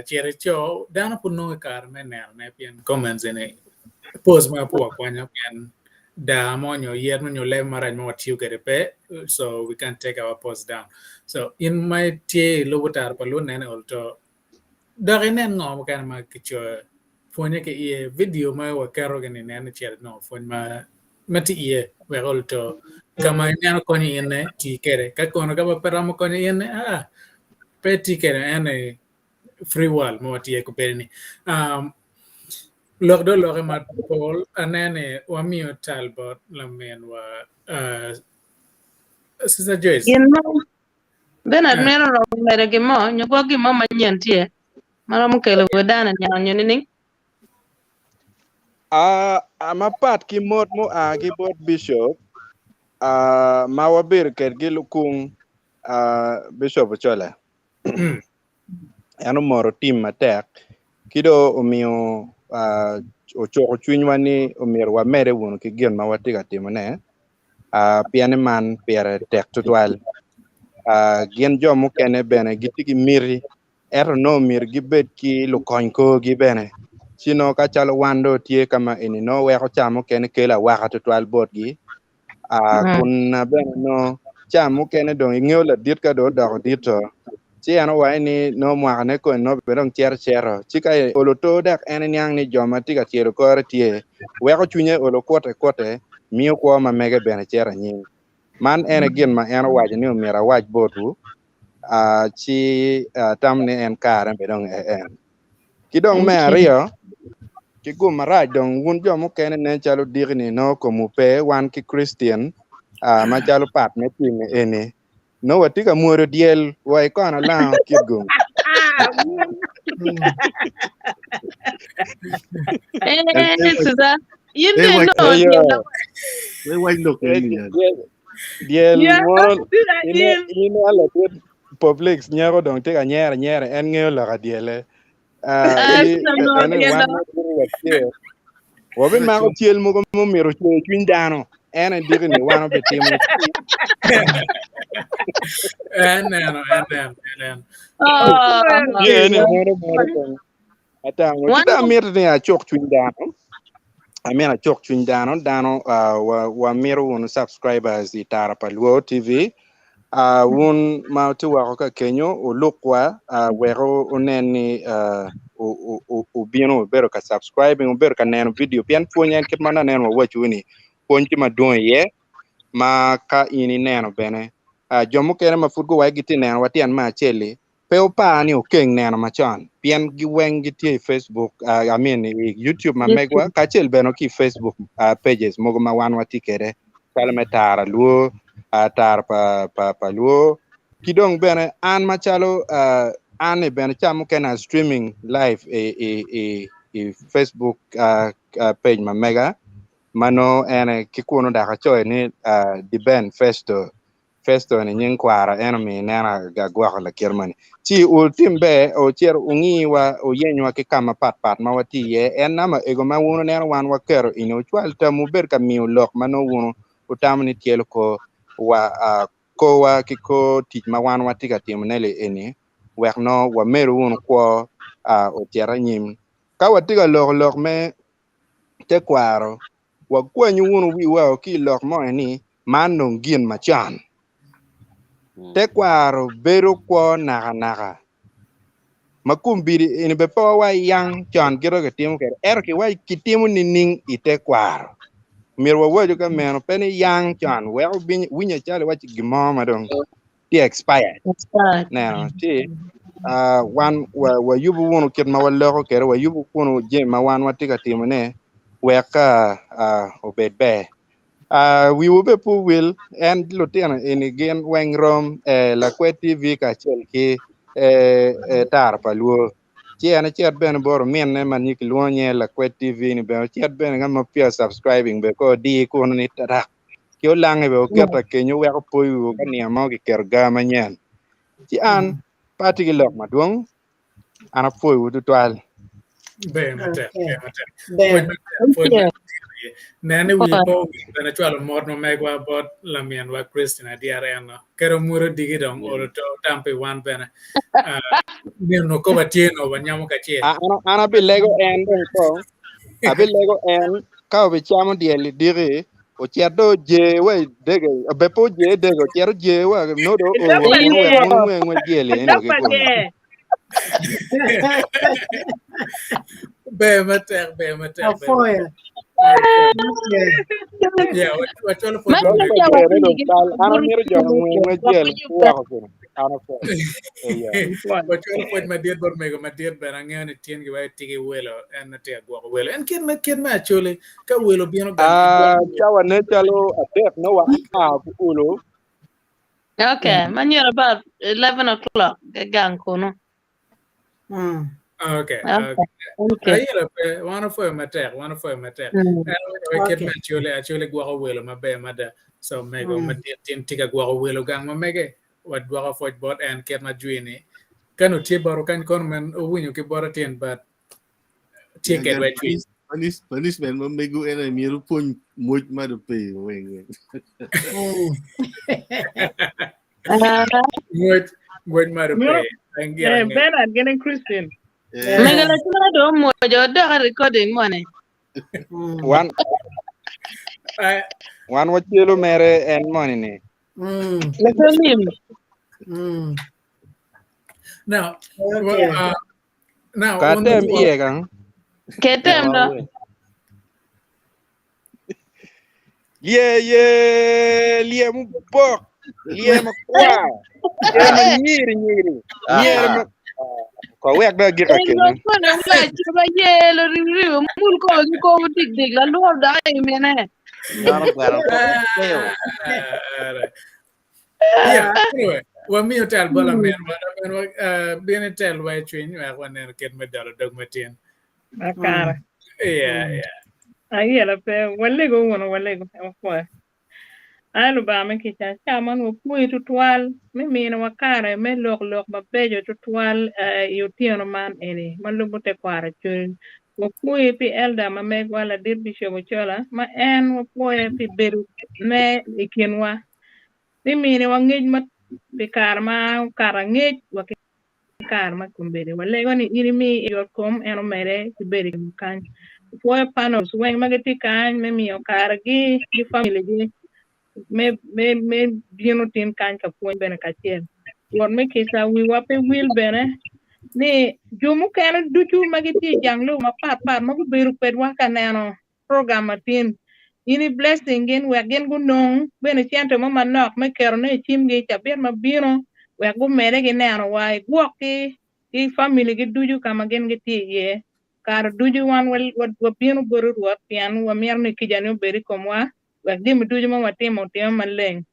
[SPEAKER 2] chere cho dan put no kar me ne pian comments ene post ma po kwanya pian da monyo yer no le mara no tiu kere pe so we can take our post down. So in my tie lobutar palu nene alto dare nen no kan ma kicho pwony ke ie video ma wa karo gani nene chere no pwony ma mati ie we alto kama nyano konyi ene tikere ka kono ka peramo konyi ene pe tikere ene free world mo tie ko perni log do log ma Paul anene wa mio Talbot la men wa Sister Joyce
[SPEAKER 9] Bernard mero ro mere gimo nyugo gimo manyen tie mara mukelo godana nyanyo nini
[SPEAKER 11] amapat ki mod mo ki bod bishop ma wabir ker gilukung Bishop Ochola. Ano moro team matek kido umio ochoko chunywani umir wa mere wunu ki gien ma watiga timone piane man piere tek tutwal gien jomu kene bene gitiki miri no mir gibet ki lukony ko gibene sino ka chalo wando tie kama ini no weko chamo kene kela waka tutwal bot gi kun bene no chamo kene dong ingeo la dit ka do dito si ano wa ni no mwa ne ko no berong chero chika oloto dak en nyang ni joma tika chero ko tie weko chunye olo kote miyo ko ma mege bene chera nyin man en again ma en waj ni umira waj botu chi tamne en kare berong en kidong me ario ki gum raj dong wun jomo kene ne chalo digni no ko mupe wan ki Christian ma chalo pat ne ting ene no watika muoro diel wai kono lao kigum
[SPEAKER 9] Susan you know
[SPEAKER 11] diel moro ino ala public nyaro dong tika nyere en ngeo la diele wabin ma ko tiel mo mo mero chwin dano en digni wano betimo kita mir ne a chok chwin dano amena chok chwin dano wa mero un subscribers di Tarapa Luo TV wun ma tu wa ka kenyo o lokwa wero oneni o bieno bero ka subscribing bero ka neno video pian ponyan kit mana neno wachuni ponti ma don ye ma ka ini neno bene jomo kene ma furgo wa giti neno watian ma Acholi Peu pa ni o keng neno machon. Pien gi weng gi tie Facebook, I mean YouTube ma megwa kachel beno ki Facebook pages mogo ma wan wati kede. Kalme tara luo, tar pa luo. Kidong bene an machalo an e bene chamo kena streaming live Facebook page ma mega. Mano ene kikuno daka choy ni di Ben Festo ni nyin kwara enemy nena ga gwa la kirmani chi ultim be o cher ungi wa o yenywa ke kama pat ma wati ye en nama ego ma wuno nena wan wa kero ino chwal ta mu ber ka mi lok mano wuno utamni tiel ko wa ko wa ki ko tich ma wan wati ka tim nele eni wek no wa meru wuno ko o tiera nyim ka wati ga lok me te kwaro wa kwenyu wuno wi wa ki lok mo ni man no gin machan te kwaro beru kwa naka makumbiri ini bepo wa yang chan kiro ke timu ke ki wa kitimu ni ning ite kwaro mirwa waju ka meno peni yang chan we winya chale wa gimo madong ti expired no ti wan wa yubu wono ket ma wala ko kere wa yubu kono je ma wan watika timu ne we ka obed be we will be pu will and lutena in again weng rom la kwet TV ka chel ki tar pa luo chi ana chet ben bor men ne man yik luonye la kwet TV ni be chet ben ngam pia subscribing be ko di ko ni tara kyo lange be o keta kenyo we ko pu ka ni mo ki ker ga manyen chi an pati ki lok madung ana pu u twal
[SPEAKER 2] be mate nane wi po na chwalo mod no megwa bot la mien wa Christina diareno kero muro digidong olo to tampe wan bena ne no ko batieno wanyamo ka che
[SPEAKER 11] ana bi lego en ko abi lego en ka bi chamo diel dire o chiedo je we dege be po je dege o chiedo je wa no do o we diel eno ke ko
[SPEAKER 2] be mate
[SPEAKER 7] Afoya.
[SPEAKER 2] yeah what all for
[SPEAKER 11] ana miro jono we diel wa ko ana ko
[SPEAKER 2] what all for my dear bor mego my dear berangane tien gi wa tigi welo en te gwa welo en ken ma Acholi ka welo bieno gan
[SPEAKER 11] cawa ne chalo adek no wa ulo
[SPEAKER 9] Okay, man, you're about 11 o'clock. Gang kono.
[SPEAKER 2] Okay. One for matter. I get my Acholi gwa welo mabe mada so mego matin tiga gwa welo gang ma mege what gwa for bot and get my juini kanu ti baro kan kon men winyo ke boro tin but ticket we juini
[SPEAKER 8] punishment ma megu ena miru pun muj ma do pe weng
[SPEAKER 2] muj ma do pe
[SPEAKER 4] Ben and getting Christian.
[SPEAKER 9] Megala chula do mo jo do recording money.
[SPEAKER 11] One what you mere and money ne.
[SPEAKER 2] Now, now
[SPEAKER 11] katem iye gang.
[SPEAKER 9] Ketem do.
[SPEAKER 11] Lie mu bok. Lie ma kwa. Lie ma nyiri. Nyiri ma ko wek da gi ka ken.
[SPEAKER 9] Ko na wa ci ba yelo riw mul ko dig la lo da ay mene.
[SPEAKER 2] Yeah, anyway, when me tell Bola man, being a tell white train, I want to get my dollar dog matin. Yeah.
[SPEAKER 4] I hear a pair, one leg on one leg of four. Alabama kitchen, chairman will put to 12, me and Wakara, may look my bejo to 12, you tiano man any, Malubute Quara children. Wapui pi elda ma meg wala dir bisho Ochola, ma en wapui pi beru me ikinwa. Mimi wangej mat pi karma karangej waki karma kumbere. Wale wani irimi your com eno mere pi beri kan. Wapui panos weng magati kan mimi o karagi di family di me bieno tin kan ka puin bene kachien. Won me kisa wi wape wil bene. Ni jumu kana duchu magiti janglu ma pat magu beru pedwa kaneno program atin ini blessing gen wagen gunong bene chianto mama nok me kero ne chimgi chabien ma bino we go mere gi neno wai guoki i family gi duju kama gen gi tiye kar duju wan wa pino boru ruot pian wa mier ni kijani beri komwa we dim duju ma watimo timo maleng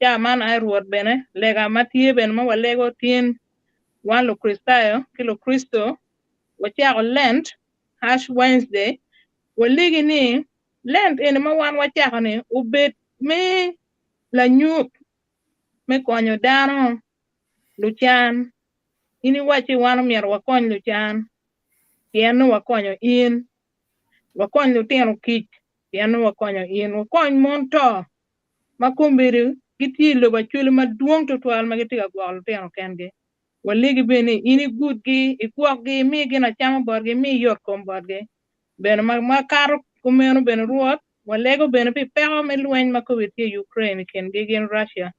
[SPEAKER 4] cha man ai ruot bene lega matie ben ma walego tien wan lo kristayo kilo kristo wa cha lent hash Wednesday waligi ni lent en ma wan wa cha ni ubet me la nyup me konyo dano luchan ini wachi wan mier wakony luchan piano wakonyo in wakony lutino kich piano wakonyo in wakony monto makumbiri giti lo bachuli maduong tutwal magitiga gwal lutino kenge waligi bene ini gudgi ikuokgi mi gina chama borgi mi yor kom borgi bene makaro kumeno bene ruot walego bene pi peko me lueny makowiti Ukraine kenge gin Russia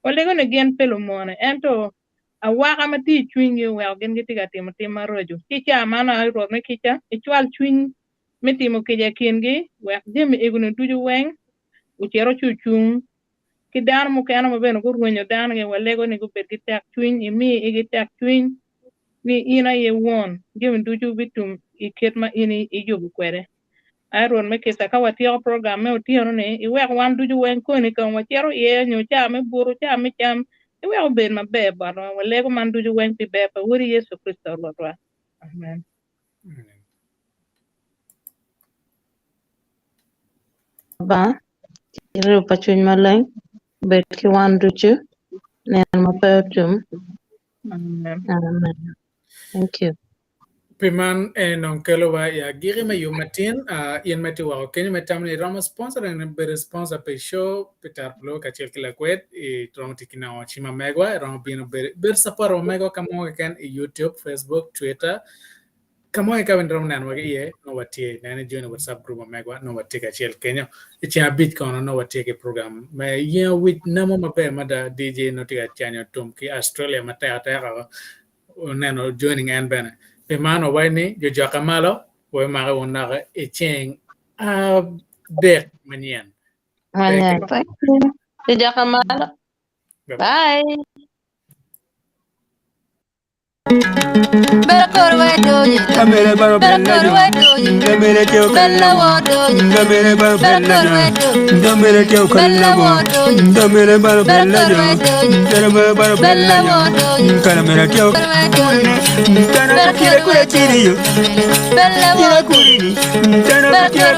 [SPEAKER 4] walego ne gen pelo mone ento awaka mati chwinyi wel gen gitiga timo marojo kicha mana ai ruot me kicha ichwal chwiny mitimo kija kingi wek jemi igunu duju weng uchero chuchung kidan mo kana mo beno gurwenyo dan ge walego ni gubet gitak chwiny imi igitak chwiny ni ina ye won jemi duju bitum iket ma ini ijubu kwere ai ruot me kisa ka watio program me utio ne iwek wan duju weng koni kan wachero ye nyo cha me buru cha me cham iwek ben mabe baro walego man duju weng pi be pa wuri Yesu Kristo lotwa amen.
[SPEAKER 9] Ba, iro pachuny maleng, bet ki wan duchu, nen mapetum. Amen. Thank you.
[SPEAKER 2] Piman non kelo wa ya giri me yumatin yen meti wa kenyo metamni rama sponsor and be sponsor pe show petar plo ka chel kila kwet e trom tikina o chima megwa rama bino ber saparo mego kamo kan YouTube, Facebook, Twitter kamo ka ben rom nan wa ye no watie nan join WhatsApp group megwa no watie ka chel kenyo e cha bit kono no watie ke program me ye with namo mabe mada DJ no tika chanyo tum ki Australia mata ata nano joining and bene Pimano wani jo jakamalo we mara wonare e ceng adek manien.
[SPEAKER 9] Thank you. Jakamalo. Bye.
[SPEAKER 1] Kamere baro bella yo, kamere kyo kalla, kamere baro bella yo, kamere kyo kalla, kamere baro bella yo, kamere baro bella yo, kamere kyo kalla, kira kura chiri yo, kira kuri ni, kamere kyo